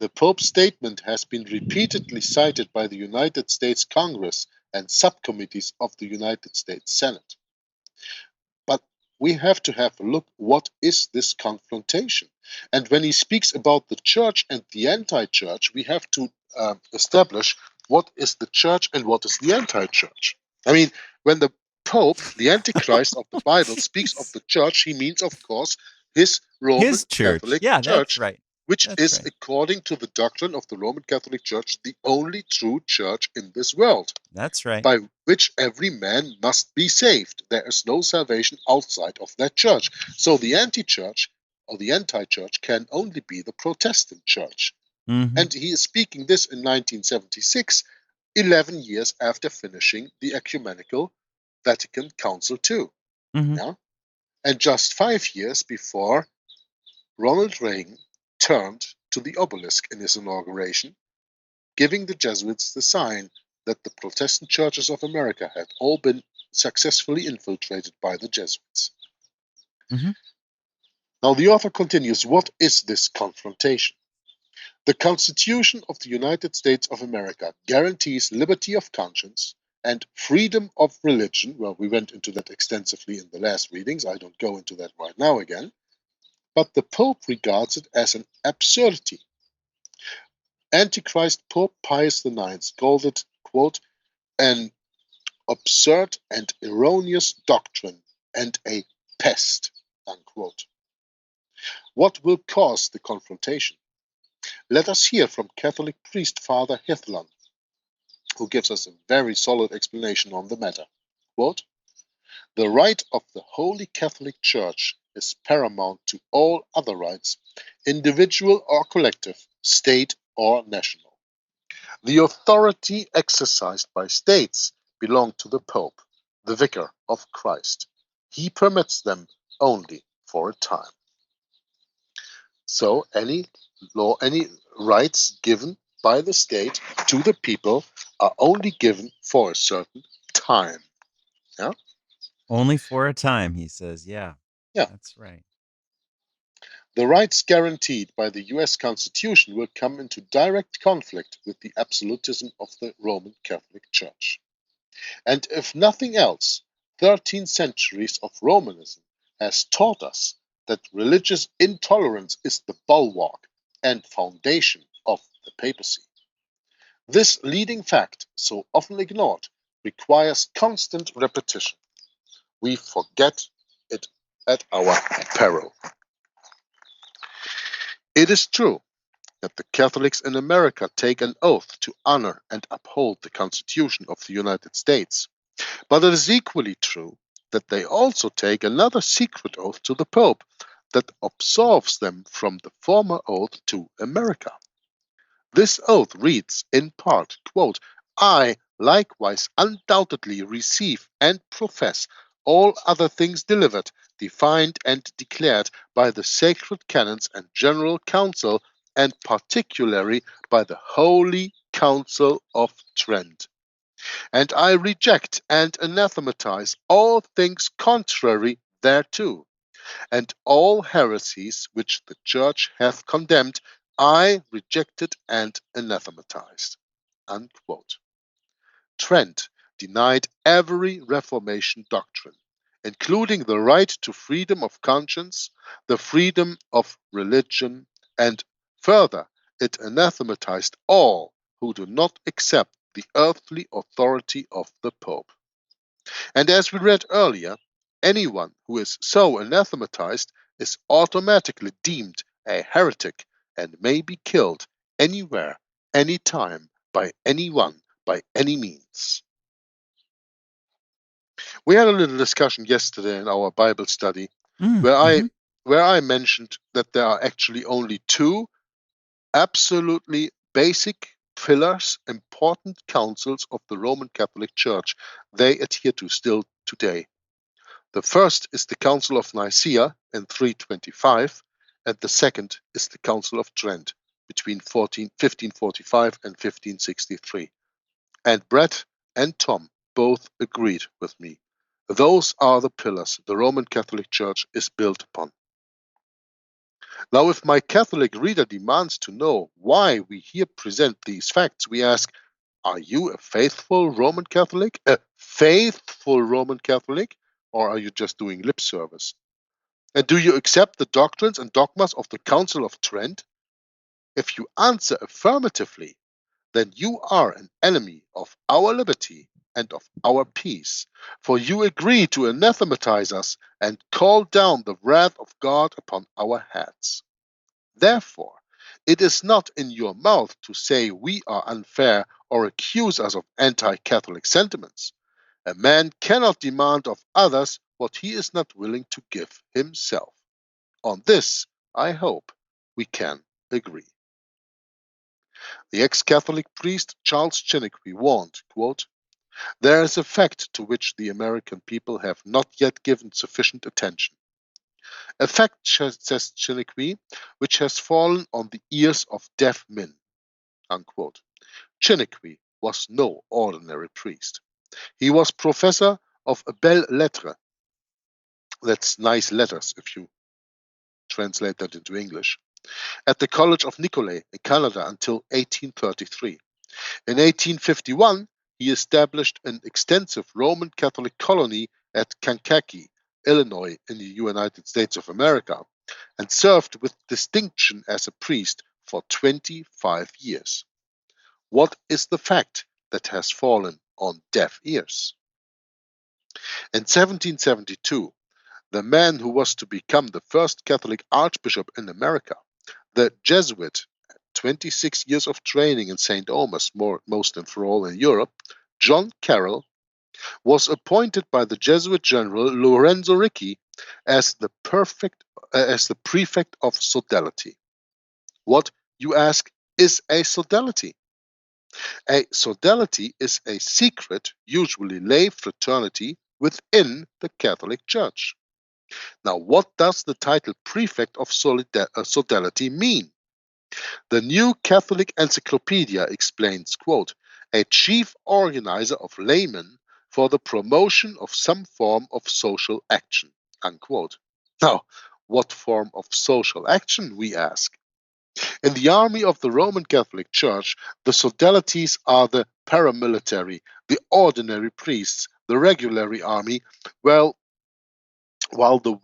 Speaker 7: The Pope's statement has been repeatedly cited by the United States Congress and subcommittees of the United States Senate. But we have to have a look, what is this confrontation? And when he speaks about the church and the anti-church, we have to establish what is the church and what is the anti-church. I mean, when the Pope, the Antichrist of the Bible, speaks of the church, he means, of course, his Roman
Speaker 6: His church.
Speaker 7: Catholic
Speaker 6: Yeah,
Speaker 7: Church,
Speaker 6: that's right.
Speaker 7: which
Speaker 6: That's
Speaker 7: is,
Speaker 6: right.
Speaker 7: according to the doctrine of the Roman Catholic Church, the only true church in this world,
Speaker 6: That's right.
Speaker 7: by which every man must be saved. There is no salvation outside of that church. So the anti-church or the anti-church can only be the Protestant church.
Speaker 6: Mhm.
Speaker 7: And he is speaking this in 1976, 11 years after finishing the Ecumenical Vatican Council II.
Speaker 6: Mhm.
Speaker 7: Yeah? And just 5 years before Ronald Reagan turned to the obelisk in his inauguration, giving the Jesuits the sign that the Protestant churches of America had all been successfully infiltrated by the Jesuits.
Speaker 6: Mhm.
Speaker 7: Now the author continues, what is this confrontation? The Constitution of the United States of America guarantees liberty of conscience, and freedom of religion. Well, we went into that extensively in the last readings. I don't go into that right now again. But the Pope regards it as an absurdity. Antichrist Pope Pius IX called it, quote, an absurd and erroneous doctrine and a pest, unquote. What will cause the confrontation? Let us hear from Catholic priest Father Hethlon, who gives us a very solid explanation on the matter. Quote, the right of the Holy Catholic Church is paramount to all other rights, individual or collective, state or national. The authority exercised by states belong to the Pope, the Vicar of Christ. He permits them only for a time. So any law, any rights given by the state to the people are only given for a certain time. Yeah?
Speaker 6: Only for a time, he says. Yeah.
Speaker 7: Yeah.
Speaker 6: That's right.
Speaker 7: The rights guaranteed by the US Constitution will come into direct conflict with the absolutism of the Roman Catholic Church. And if nothing else, 13 centuries of Romanism has taught us that religious intolerance is the bulwark and foundation of the papacy. This leading fact, so often ignored, requires constant repetition. We forget it at our peril. It is true that the Catholics in America take an oath to honor and uphold the Constitution of the United States, but it is equally true that they also take another secret oath to the Pope that absolves them from the former oath to America. This oath reads, in part, quote, I likewise undoubtedly receive and profess all other things delivered, defined and declared by the sacred canons and general council, and particularly by the Holy Council of Trent. And I reject and anathematize all things contrary thereto, and all heresies which the Church hath condemned, I rejected and anathematized. Unquote. Trent denied every Reformation doctrine, including the right to freedom of conscience, the freedom of religion, and further, it anathematized all who do not accept the earthly authority of the Pope. And as we read earlier, anyone who is so anathematized is automatically deemed a heretic and may be killed anywhere, anytime, by anyone, by any means. We had a little discussion yesterday in our Bible study where I mentioned that there are actually only two absolutely basic pillars, important councils of the Roman Catholic Church they adhere to still today. The first is the Council of Nicaea in 325, and the second is the Council of Trent between 1545 and 1563. And Brett and Tom both agreed with me. Those are the pillars the Roman Catholic Church is built upon. Now, if my Catholic reader demands to know why we here present these facts, we ask, are you a faithful Roman Catholic? A faithful Roman Catholic? Or are you just doing lip service? And do you accept the doctrines and dogmas of the Council of Trent? If you answer affirmatively, then you are an enemy of our liberty and of our peace, for you agree to anathematize us and call down the wrath of God upon our heads. Therefore, it is not in your mouth to say we are unfair or accuse us of anti-Catholic sentiments. A man cannot demand of others what he is not willing to give himself. On this, I hope, we can agree. The ex-Catholic priest Charles Chiniquy warned, quote, there is a fact to which the American people have not yet given sufficient attention. A fact, says Chiniquy, which has fallen on the ears of deaf men. Unquote. Chiniquy was no ordinary priest. He was professor of belles lettres. That's nice letters if you translate that into English. At the College of Nicolet in Canada until 1833. In 1851, he established an extensive Roman Catholic colony at Kankakee, Illinois, in the United States of America, and served with distinction as a priest for 25 years. What is the fact that has fallen on deaf ears? In 1772, the man who was to become the first Catholic archbishop in America, the Jesuit, 26 years of training in St. Omer's, most and for all in Europe, John Carroll, was appointed by the Jesuit general Lorenzo Ricci as the prefect of sodality. What, you ask, is a sodality? A sodality is a secret, usually lay fraternity within the Catholic Church. Now, what does the title prefect of sodality mean? The New Catholic Encyclopedia explains, quote, a chief organizer of laymen for the promotion of some form of social action, unquote. Now, what form of social action, we ask? In the army of the Roman Catholic Church, the sodalities are the paramilitary, the ordinary priests, the regular army, while the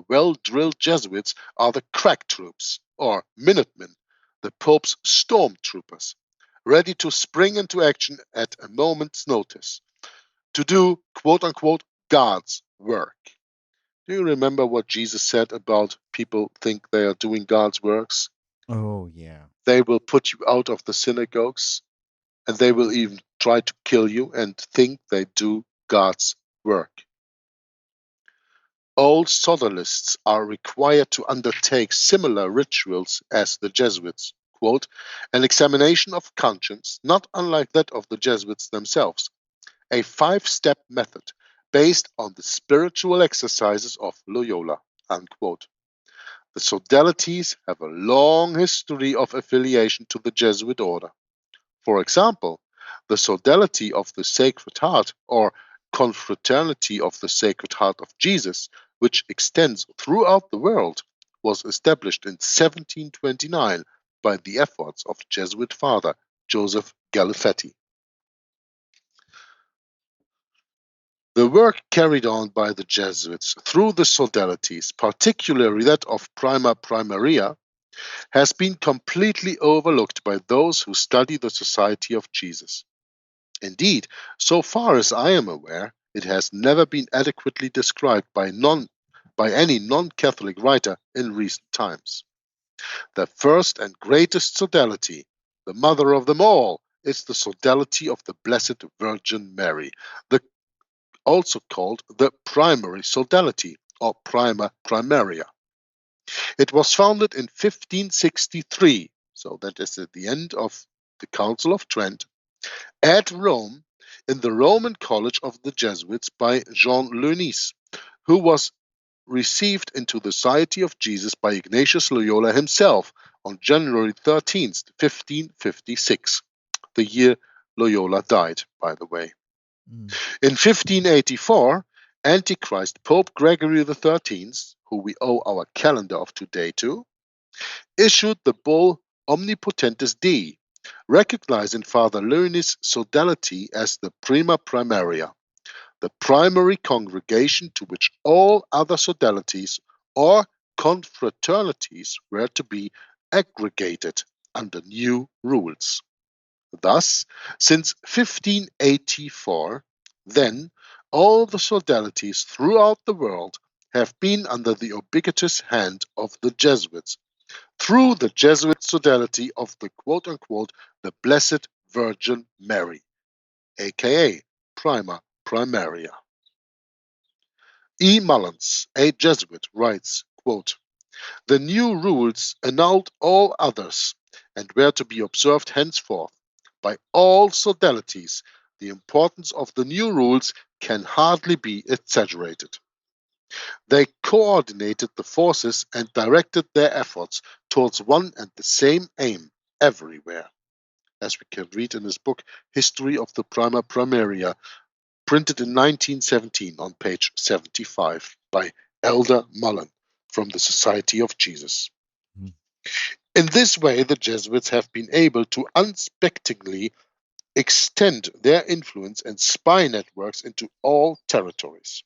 Speaker 7: well-drilled Jesuits are the crack troops, or Minutemen, the Pope's stormtroopers, ready to spring into action at a moment's notice, to do, quote-unquote, God's work. Do you remember what Jesus said about people think they are doing God's works?
Speaker 6: Oh, yeah.
Speaker 7: They will put you out of the synagogues, and they will even try to kill you and think they do God's work. All sodalists are required to undertake similar rituals as the Jesuits, quote, an examination of conscience, not unlike that of the Jesuits themselves, a 5-step method based on the spiritual exercises of Loyola, unquote. The sodalities have a long history of affiliation to the Jesuit order. For example, the sodality of the Sacred Heart, or Confraternity of the Sacred Heart of Jesus, which extends throughout the world, was established in 1729 by the efforts of Jesuit father Joseph Galifetti. The work carried on by the Jesuits through the sodalities, particularly that of Prima Primaria, has been completely overlooked by those who study the Society of Jesus. Indeed, so far as I am aware, it has never been adequately described by any non-Catholic writer in recent times. The first and greatest sodality, the mother of them all, is the sodality of the Blessed Virgin Mary, also called the primary sodality, or Prima Primaria. It was founded in 1563, so that is at the end of the Council of Trent, at Rome, in the Roman College of the Jesuits by Jean Lenis, who was received into the Society of Jesus by Ignatius Loyola himself on January 13th, 1556, the year Loyola died, by the way. In 1584, Antichrist Pope Gregory XIII, who we owe our calendar of today to, issued the bull Omnipotentis Dei, recognizing Father Lenis' sodality as the Prima Primaria, the primary congregation to which all other sodalities or confraternities were to be aggregated under new rules. Thus, since 1584, then, all the sodalities throughout the world have been under the ubiquitous hand of the Jesuits, through the Jesuit sodality of the quote-unquote the Blessed Virgin Mary, aka Prima Primaria. E. Mullins, a Jesuit, writes, quote, the new rules annulled all others and were to be observed henceforth by all sodalities. The importance of the new rules can hardly be exaggerated. They coordinated the forces and directed their efforts towards one and the same aim everywhere, as we can read in his book History of the Prima Primaria, printed in 1917 on page 75 by Elder Mullen from the Society of Jesus. In this way, the Jesuits have been able to unexpectedly extend their influence and spy networks into all territories.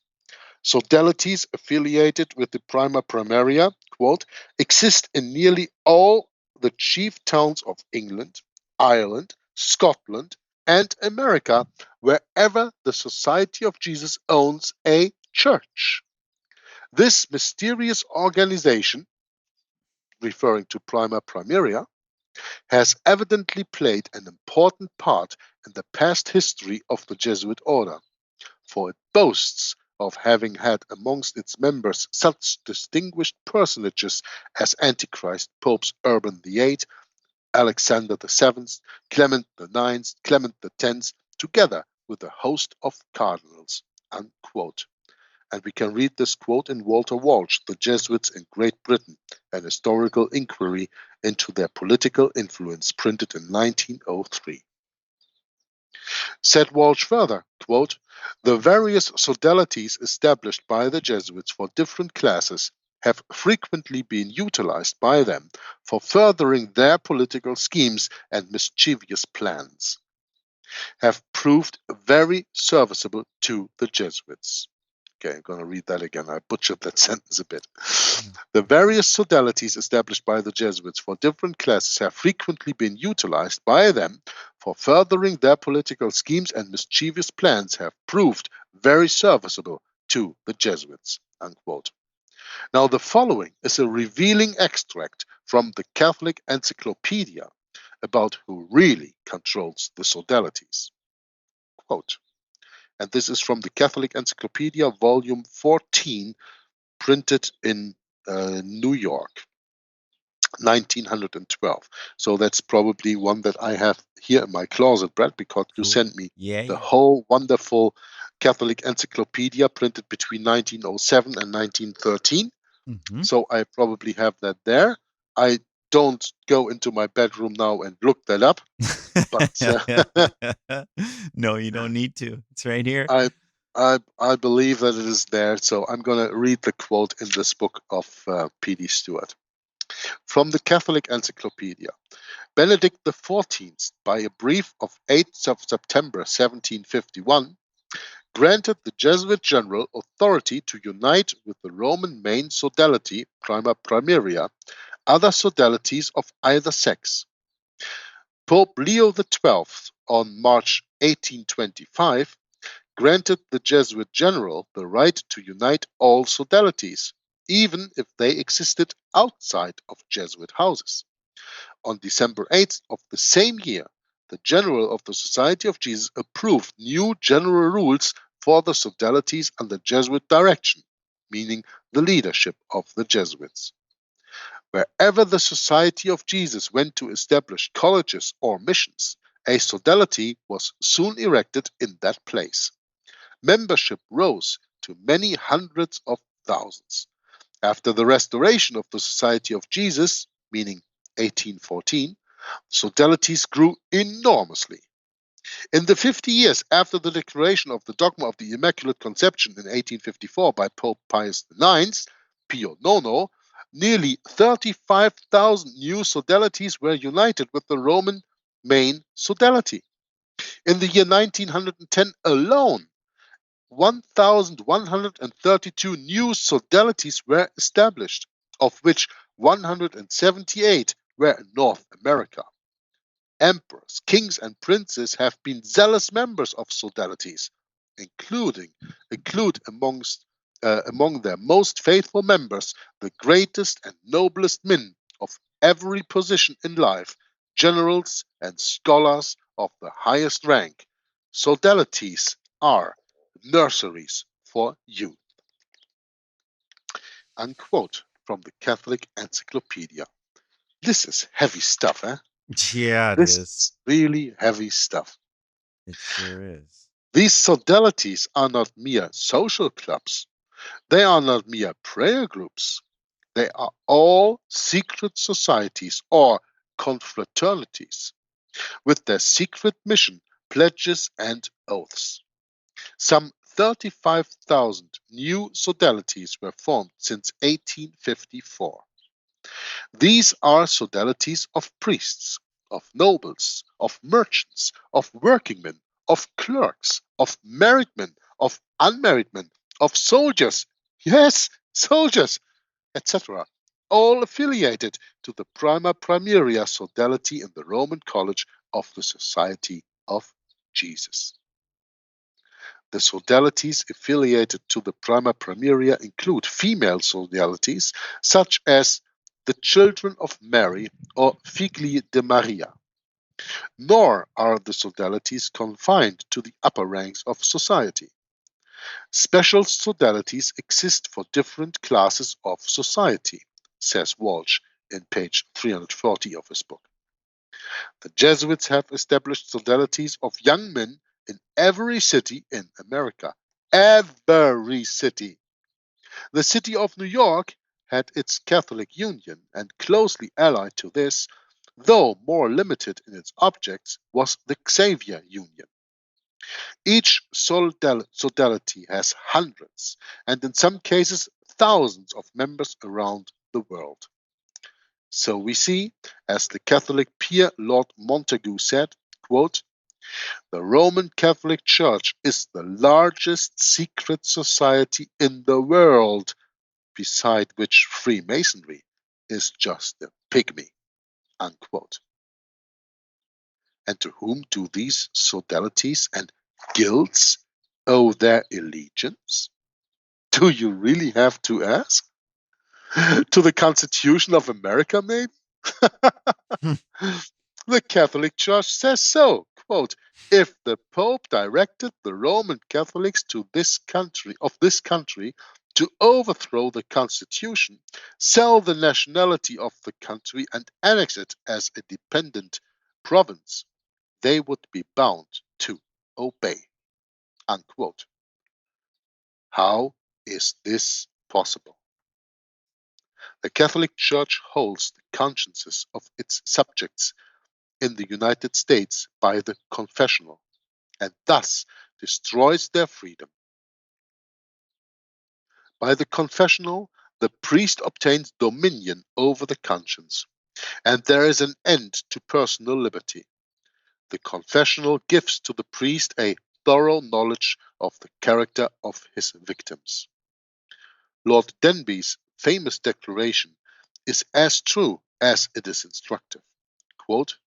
Speaker 7: Sodalities affiliated with the Prima Primaria, quote, exist in nearly all the chief towns of England, Ireland, Scotland, and America, wherever the Society of Jesus owns a church. This mysterious organization, referring to Prima Primaria, has evidently played an important part in the past history of the Jesuit order, for it boasts of having had amongst its members such distinguished personages as Antichrist Popes Urban VIII, Alexander VII, Clement IX, Clement X, together with a host of cardinals. Unquote. And we can read this quote in Walter Walsh, The Jesuits in Great Britain, an historical inquiry into their political influence, printed in 1903. Said Walsh further, quote, the various sodalities established by the Jesuits for different classes have frequently been utilized by them for furthering their political schemes and mischievous plans, have proved very serviceable to the Jesuits. Okay, I'm going to read that again. I butchered that sentence a bit. The various sodalities established by the Jesuits for different classes have frequently been utilized by them for furthering their political schemes and mischievous plans, have proved very serviceable to the Jesuits. Unquote. Now, the following is a revealing extract from the Catholic Encyclopedia about who really controls the sodalities. Quote, and this is from the Catholic Encyclopedia, volume 14, printed in New York, 1912. So that's probably one that I have here in my closet, Brad, because you sent me the whole wonderful Catholic Encyclopedia printed between 1907 and 1913.
Speaker 6: Mm-hmm.
Speaker 7: So I probably have that there. I don't go into my bedroom now and look that up. But
Speaker 6: no, you don't need to. It's right here.
Speaker 7: I believe that it is there. So I'm going to read the quote in this book of P.D. Stewart. From the Catholic Encyclopedia, Benedict XIV, by a brief of 8th of September 1751, granted the Jesuit general authority to unite with the Roman main sodality, Prima Primaria, other sodalities of either sex. Pope Leo XII, on March 1825, granted the Jesuit general the right to unite all sodalities, even if they existed outside of Jesuit houses. On December 8th of the same year, the general of the Society of Jesus approved new general rules for the sodalities under Jesuit direction, meaning the leadership of the Jesuits. Wherever the Society of Jesus went to establish colleges or missions, a sodality was soon erected in that place. Membership rose to many hundreds of thousands. After the restoration of the Society of Jesus, meaning 1814, sodalities grew enormously. In the 50 years after the declaration of the dogma of the Immaculate Conception in 1854 by Pope Pius IX, Pio IX, nearly 35,000 new sodalities were united with the Roman main sodality. In the year 1910 alone, 1,132 new sodalities were established, of which 178 were in North America. Emperors, kings, and princes have been zealous members of sodalities, include among their most faithful members the greatest and noblest men of every position in life, generals and scholars of the highest rank. Sodalities are nurseries for youth. Unquote from the Catholic Encyclopedia. This is heavy stuff, eh?
Speaker 6: Yeah,
Speaker 7: This is really heavy stuff.
Speaker 6: It sure is.
Speaker 7: These sodalities are not mere social clubs. They are not mere prayer groups. They are all secret societies or confraternities, with their secret mission, pledges, and oaths. Some 35,000 new sodalities were formed since 1854. These are sodalities of priests, of nobles, of merchants, of workingmen, of clerks, of married men, of unmarried men, of soldiers, yes, soldiers, etc., all affiliated to the Prima Primaria sodality in the Roman College of the Society of Jesus. The sodalities affiliated to the Prima Primaria include female sodalities such as the Children of Mary or Figli de Maria. Nor are the sodalities confined to the upper ranks of society. Special sodalities exist for different classes of society, says Walsh in page 340 of his book. The Jesuits have established sodalities of young men in every city in America. Every city. The city of New York had its Catholic Union, and closely allied to this, though more limited in its objects, was the Xavier Union. Each sodality has hundreds, and in some cases thousands of members around the world. So we see, as the Catholic peer Lord Montagu said, quote, "The Roman Catholic Church is the largest secret society in the world, beside which Freemasonry is just a pygmy," unquote. And to whom do these sodalities and guilds owe their allegiance? Do you really have to ask? To the Constitution of America, maybe? The Catholic Church says so. Quote, "If the Pope directed the Roman Catholics of this country to overthrow the Constitution, sell the nationality of the country, and annex it as a dependent province, they would be bound to obey," unquote. How is this possible? The Catholic Church holds the consciences of its subjects in the United States by the confessional, and thus destroys their freedom. By the confessional, the priest obtains dominion over the conscience, and there is an end to personal liberty. The confessional gives to the priest a thorough knowledge of the character of his victims. Lord Denbigh's famous declaration is as true as it is instructive. Quote,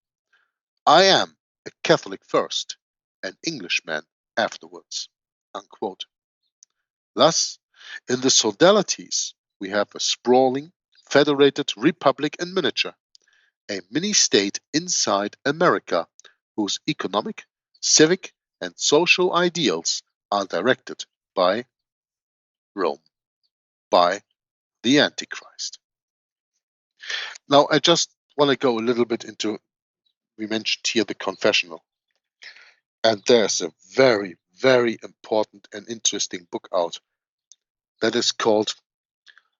Speaker 7: "I am a Catholic first, an Englishman afterwards," unquote. Thus, in the sodalities, we have a sprawling, federated republic in miniature, a mini-state inside America whose economic, civic, and social ideals are directed by Rome, by the Antichrist. Now, I just want to go a little bit into, we mentioned here the confessional. And there's a very, very important and interesting book out that is called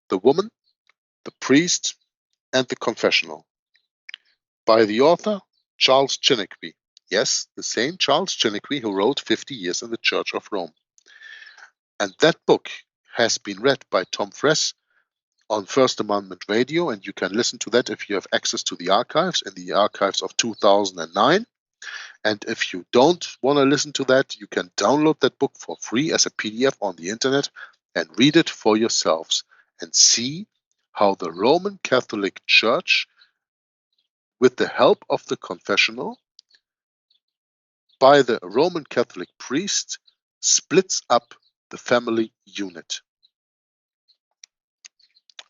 Speaker 7: The Woman, the Priest, and the Confessional by the author Charles Chiniquy. Yes, the same Charles Chiniquy who wrote 50 Years in the Church of Rome. And that book has been read by Tom Friess on First Amendment Radio, and you can listen to that if you have access to the archives, in the archives of 2009. And if you don't want to listen to that, you can download that book for free as a PDF on the internet and read it for yourselves and see how the Roman Catholic Church, with the help of the confessional, by the Roman Catholic priest, splits up the family unit.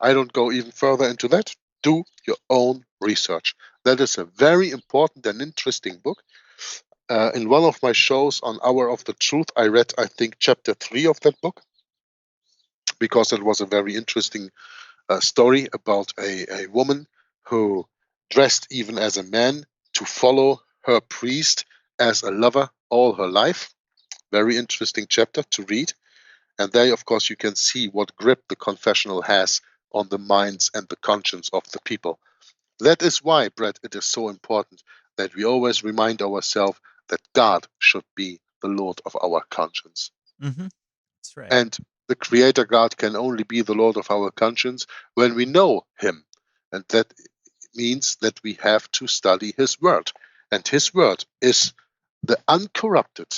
Speaker 7: I don't go even further into that. Do your own research. That is a very important and interesting book. In one of my shows on Hour of the Truth, I read, I think, chapter 3 of that book, because it was a very interesting story about a woman who dressed even as a man to follow her priest as a lover all her life. Very interesting chapter to read. And there, of course, you can see what grip the confessional has on the minds and the conscience of the people. That is why, Brett, it is so important that we always remind ourselves that God should be the Lord of our conscience.
Speaker 6: Mm-hmm. That's right.
Speaker 7: And the Creator God can only be the Lord of our conscience when we know Him, And that means that we have to study his word. And his word is the uncorrupted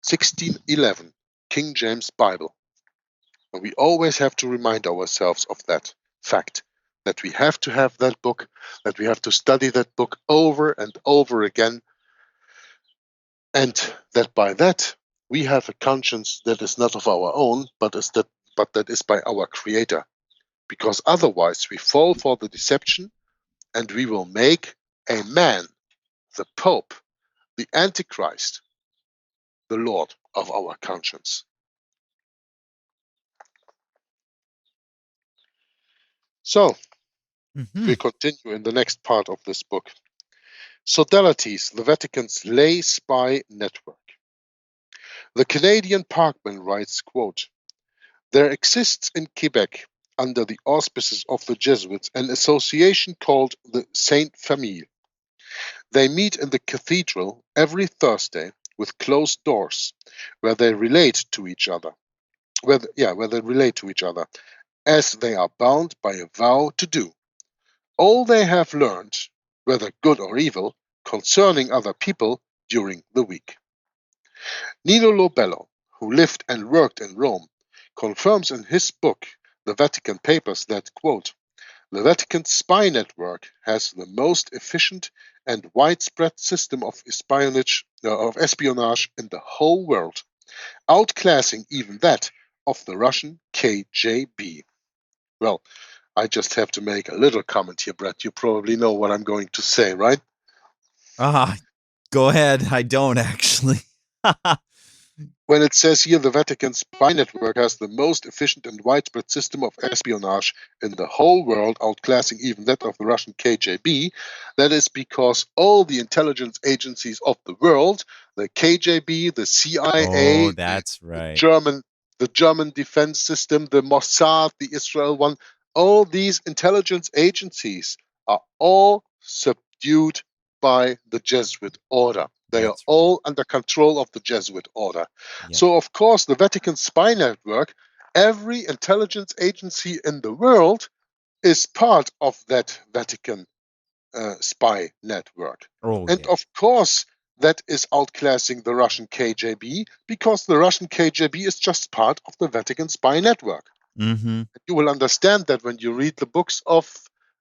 Speaker 7: 1611 King James Bible. And we always have to remind ourselves of that fact, that we have to have that book, that we have to study that book over and over again, and that by that we have a conscience that is not of our own, but that is by our Creator. Because otherwise we fall for the deception, and we will make a man, the Pope, the Antichrist, the Lord of our conscience. So, we continue in the next part of this book. Sodalities, the Vatican's lay spy network. The Canadian Parkman writes, quote, "There exists in Quebec, under the auspices of the Jesuits, an association called the Sainte Famille. They meet in the cathedral every Thursday with closed doors, where they relate to each other. Where they relate to each other, as they are bound by a vow to do. All they have learned, whether good or evil, concerning other people during the week." Nino Lobello, who lived and worked in Rome, confirms in his book, The Vatican Papers, that, quote, "The Vatican spy network has the most efficient and widespread system of espionage in the whole world, outclassing even that of the Russian KGB." Well, I just have to make a little comment here, Brett. You probably know what I'm going to say, right?
Speaker 6: Go ahead. I don't actually.
Speaker 7: When it says here the Vatican spy network has the most efficient and widespread system of espionage in the whole world, outclassing even that of the Russian KGB, that is because all the intelligence agencies of the world, the KGB, the CIA,
Speaker 6: that's right.
Speaker 7: the German defense system, the Mossad, the Israel one, all these intelligence agencies are all subdued by the Jesuit order. They are all under control of the Jesuit order.
Speaker 6: Yep.
Speaker 7: So, of course, the Vatican spy network, every intelligence agency in the world is part of that Vatican spy network. And of course, that is outclassing the Russian KGB, because the Russian KGB is just part of the Vatican spy network.
Speaker 6: Mm-hmm.
Speaker 7: You will understand that when you read the books of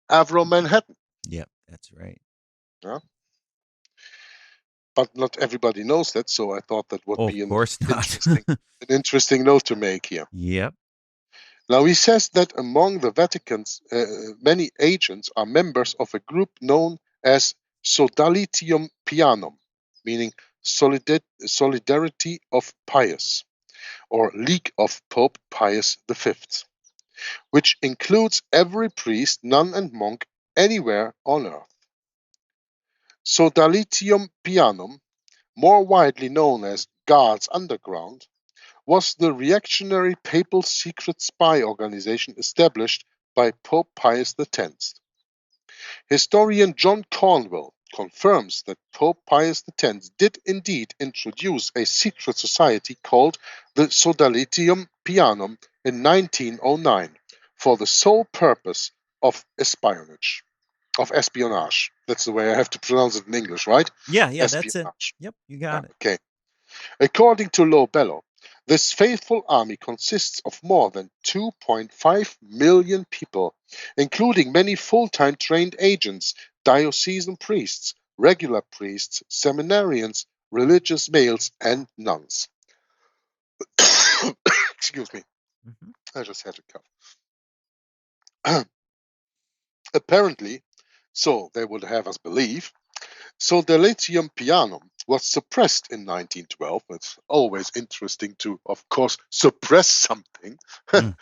Speaker 7: Avro Manhattan.
Speaker 6: Yep, that's right.
Speaker 7: Yeah? But not everybody knows that, so I thought that would be an interesting note to make here.
Speaker 6: Yep.
Speaker 7: Now, he says that among the Vatican's many agents are members of a group known as Sodalitium Pianum, meaning Solidarity of Pius, or League of Pope Pius V, which includes every priest, nun, and monk anywhere on earth. Sodalitium Pianum, more widely known as Guards Underground, was the reactionary papal secret spy organization established by Pope Pius X. Historian John Cornwell confirms that Pope Pius X did indeed introduce a secret society called the Sodalitium Pianum in 1909 for the sole purpose of espionage. That's the way I have to pronounce it in English, right?
Speaker 6: Yeah, that's it. Yep, you got it.
Speaker 7: Okay. According to Lobello, this faithful army consists of more than 2.5 million people, including many full-time trained agents, diocesan priests, regular priests, seminarians, religious males, and nuns. Excuse me.
Speaker 6: Mm-hmm.
Speaker 7: I just had a cough. Apparently, so they would have us believe, Sodalitium Pianum was suppressed in 1912. It's always interesting to, of course, suppress something, and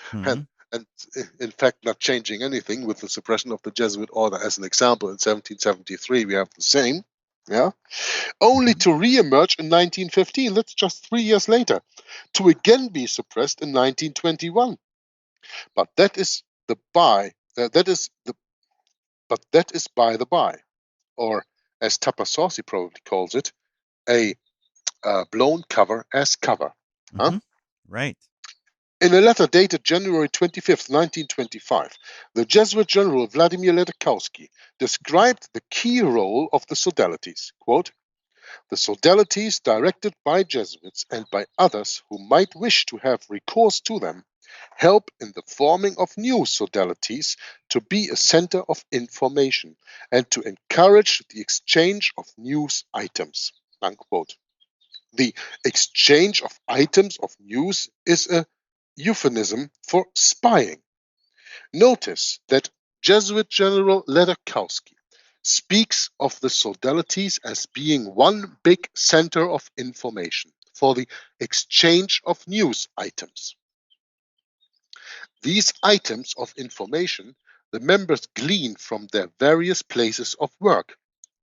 Speaker 7: in fact not changing anything with the suppression of the Jesuit order. As an example, in 1773 we have the same, only to re-emerge in 1915. That's just 3 years later, to again be suppressed in 1921. But that is by the by, or as Tapasauce probably calls it, a blown cover as cover.
Speaker 6: Mm-hmm. Right.
Speaker 7: In a letter dated January 25th, 1925, the Jesuit general Vladimir Ledakowski described the key role of the sodalities. Quote, "The sodalities directed by Jesuits and by others who might wish to have recourse to them help in the forming of new sodalities to be a center of information and to encourage the exchange of news items." Unquote. The exchange of items of news is a euphemism for spying. Notice that Jesuit General Ledakowski speaks of the sodalities as being one big center of information for the exchange of news items. These items of information the members glean from their various places of work,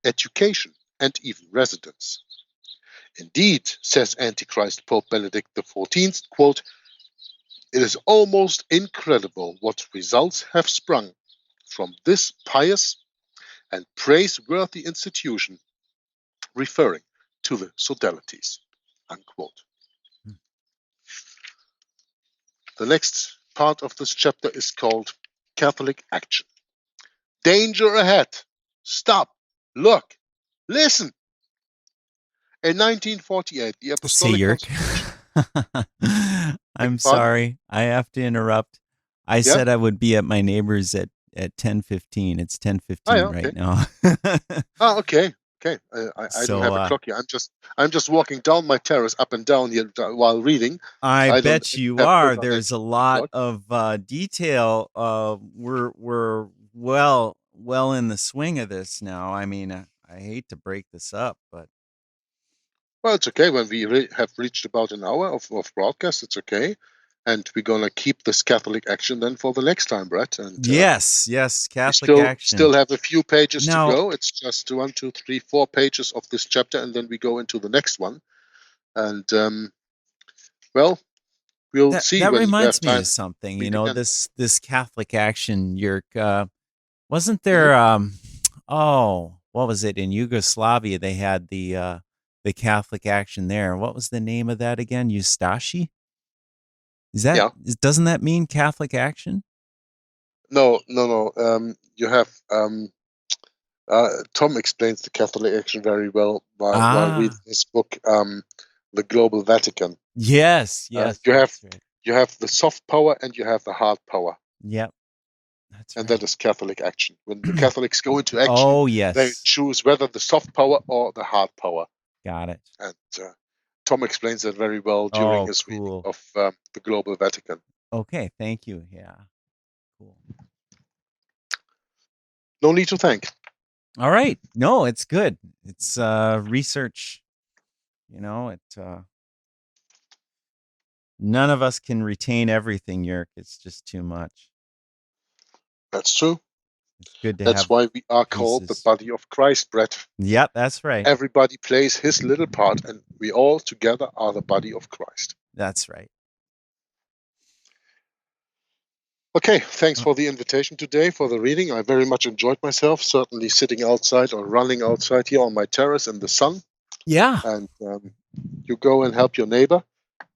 Speaker 7: education, and even residence. Indeed, says Antichrist Pope Benedict XIV, quote, "It is almost incredible what results have sprung from this pious and praiseworthy institution," referring to the sodalities. Unquote. The next part of this chapter is called Catholic Action. Danger ahead. Stop. Look. Listen. In 1948, the
Speaker 6: Say,
Speaker 7: Apostolic
Speaker 6: Yerk.
Speaker 7: Constitution.
Speaker 6: I'm sorry. I have to interrupt. I
Speaker 7: Yeah?
Speaker 6: said I would be at my neighbor's at 10:15. It's 10:15
Speaker 7: Oh, yeah,
Speaker 6: right now.
Speaker 7: Oh, okay. Okay. I
Speaker 6: So,
Speaker 7: don't have a clock here. I'm just walking down my terrace up and down here while reading.
Speaker 6: I
Speaker 7: don't
Speaker 6: bet you
Speaker 7: have
Speaker 6: are.
Speaker 7: put on
Speaker 6: There's
Speaker 7: a
Speaker 6: a lot
Speaker 7: clock.
Speaker 6: of detail. We're well in the swing of this now. I mean, I hate to break this up, but
Speaker 7: Well, it's okay. When we have reached about an hour of broadcast, it's okay. And we're going to keep this Catholic Action then for the next time, Brett. And
Speaker 6: yes,
Speaker 7: we
Speaker 6: Catholic Action.
Speaker 7: still have a few pages
Speaker 6: Now-
Speaker 7: to go. It's just 1, 2, 3, 4 pages of this chapter, and then we go into the next one. And well, we'll see.
Speaker 6: That
Speaker 7: when we
Speaker 6: reminds
Speaker 7: have
Speaker 6: me
Speaker 7: time.
Speaker 6: of something.
Speaker 7: read
Speaker 6: You know,
Speaker 7: again.
Speaker 6: this Catholic Action, Yerk. Wasn't there? What was it in Yugoslavia? They had the Catholic Action there. What was the name of that again? Ustashi? Is that?
Speaker 7: Yeah.
Speaker 6: Doesn't that mean Catholic Action?
Speaker 7: No. You have Tom explains the Catholic Action very well while reading his book, The Global Vatican.
Speaker 6: Yes.
Speaker 7: you have
Speaker 6: that's right.
Speaker 7: You have the soft power and you have the hard power,
Speaker 6: Yep. That's
Speaker 7: and
Speaker 6: right.
Speaker 7: that is Catholic action. When the Catholics go into action,
Speaker 6: Oh yes.
Speaker 7: they choose whether the soft power or the hard power.
Speaker 6: Got it.
Speaker 7: And Tom explains that very well during
Speaker 6: Oh,
Speaker 7: his
Speaker 6: cool.
Speaker 7: reading of the Global Vatican.
Speaker 6: Okay. Thank you. Yeah. Cool.
Speaker 7: No need to thank.
Speaker 6: All right. No, it's good. It's research. You know, none of us can retain everything, Yerk. It's just too much.
Speaker 7: That's true.
Speaker 6: It's good to
Speaker 7: That's
Speaker 6: have.
Speaker 7: why we are called the
Speaker 6: pieces.
Speaker 7: body of Christ, Brett.
Speaker 6: Yep, that's right.
Speaker 7: Everybody plays his little part, and we all together are the body of Christ.
Speaker 6: That's right.
Speaker 7: Okay, thanks for the invitation today, for the reading. I very much enjoyed myself, certainly sitting outside or running outside here on my terrace in the sun.
Speaker 6: Yeah.
Speaker 7: And you go and help your neighbor,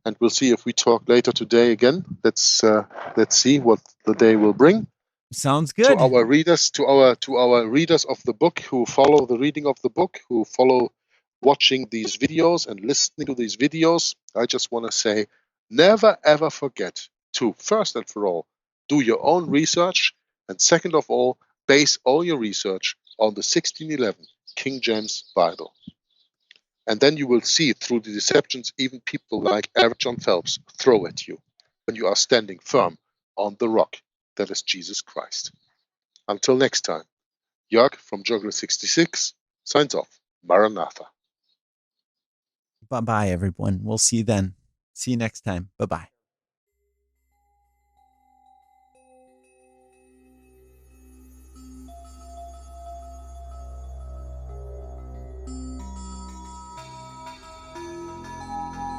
Speaker 7: and we'll see if we talk later today again. Let's see what the day will bring.
Speaker 6: Sounds
Speaker 7: To
Speaker 6: good.
Speaker 7: our readers, to our readers of the book who follow the reading of the book, who follow watching these videos and listening to these videos, I just want to say, never ever forget to, first and for all, do your own research, and second of all, base all your research on the 1611 King James Bible. And then you will see through the deceptions even people like Eric John Phelps throw at you when you are standing firm on the rock that is Jesus Christ. Until next time, Jörg from Juggler 66 signs off. Maranatha.
Speaker 6: Bye-bye, everyone. We'll see you then. See you next time. Bye-bye.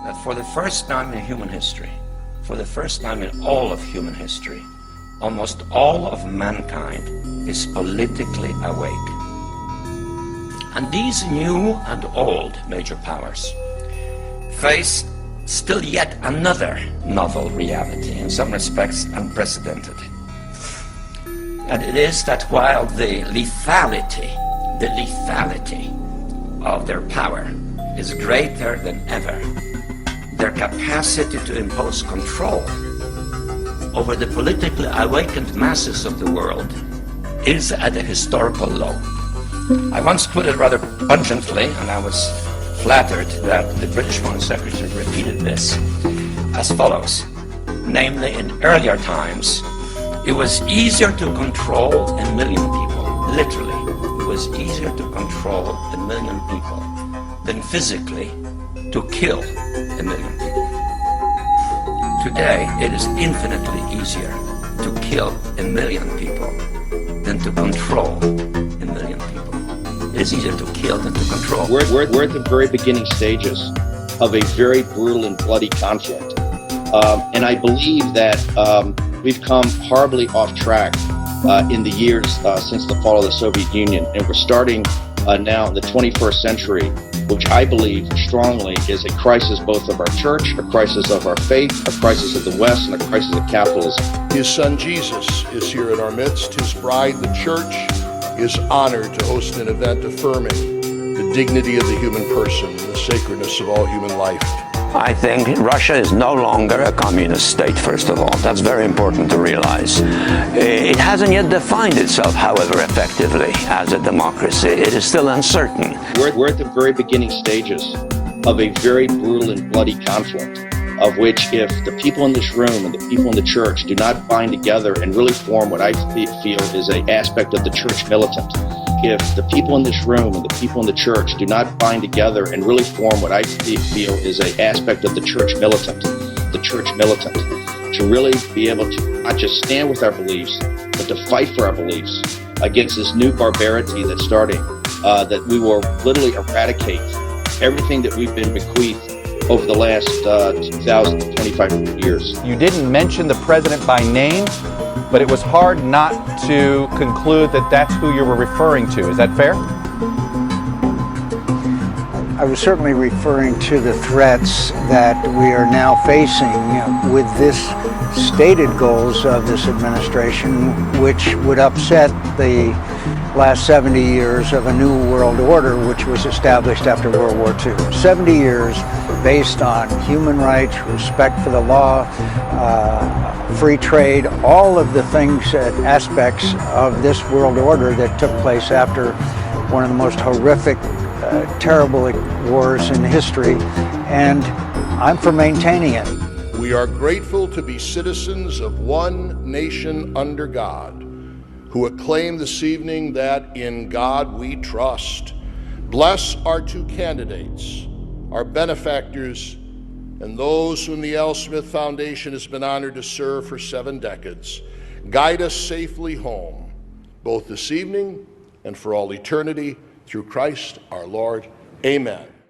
Speaker 8: That for the first time in human history, for the first time in all of human history, almost all of mankind is politically awake. And these new and old major powers face still yet another novel reality, in some respects unprecedented. And it is that while the lethality of their power is greater than ever, their capacity to impose control over the politically awakened masses of the world is at a historical low. I once put it rather pungently, and I was flattered that the British Foreign Secretary repeated this, as follows. Namely, in earlier times, it was easier to control 1 million people, literally. It was easier to control 1 million people than physically to kill 1 million people. Today, it is infinitely easier to kill 1 million people than to control 1 million people. It is easier to kill than to control.
Speaker 9: We're at the very beginning stages of a very brutal and bloody conflict. And I believe that we've come horribly off track in the years since the fall of the Soviet Union. And we're starting now in the 21st century, which I believe strongly is a crisis both of our church, a crisis of our faith, a crisis of the West, and a crisis of capitalism.
Speaker 10: His son Jesus is here in our midst. His bride, the church, is honored to host an event affirming the dignity of the human person and the sacredness of all human life.
Speaker 8: I think Russia is no longer a communist state, first of all. That's very important to realize. It hasn't yet defined itself, however, effectively as a democracy. It is still uncertain.
Speaker 9: We're at the very beginning stages of a very brutal and bloody conflict, of which if the people in this room and the people in the church do not bind together and really form what I feel is an aspect of the church militant, if the people in this room and the people in the church do not bind together and really form what I feel is an aspect of the church militant, to really be able to not just stand with our beliefs, but to fight for our beliefs against this new barbarity that's starting, that we will literally eradicate everything that we've been bequeathed over the last 2,025 years.
Speaker 11: You didn't mention the president by name, but it was hard not to conclude that that's who you were referring to. Is that fair?
Speaker 12: I was certainly referring to the threats that we are now facing with this stated goals of this administration, which would upset the last 70 years of a new world order which was established after World War II. 70 years based on human rights, respect for the law, free trade, all of the things, aspects of this world order that took place after one of the most horrific, terrible wars in history, and I'm for maintaining it.
Speaker 10: We are grateful to be citizens of one nation under God, who acclaim this evening that in God we trust. Bless our two candidates, our benefactors, and those whom the L. Smith Foundation has been honored to serve for 7 decades. Guide us safely home, both this evening and for all eternity, through Christ our Lord. Amen.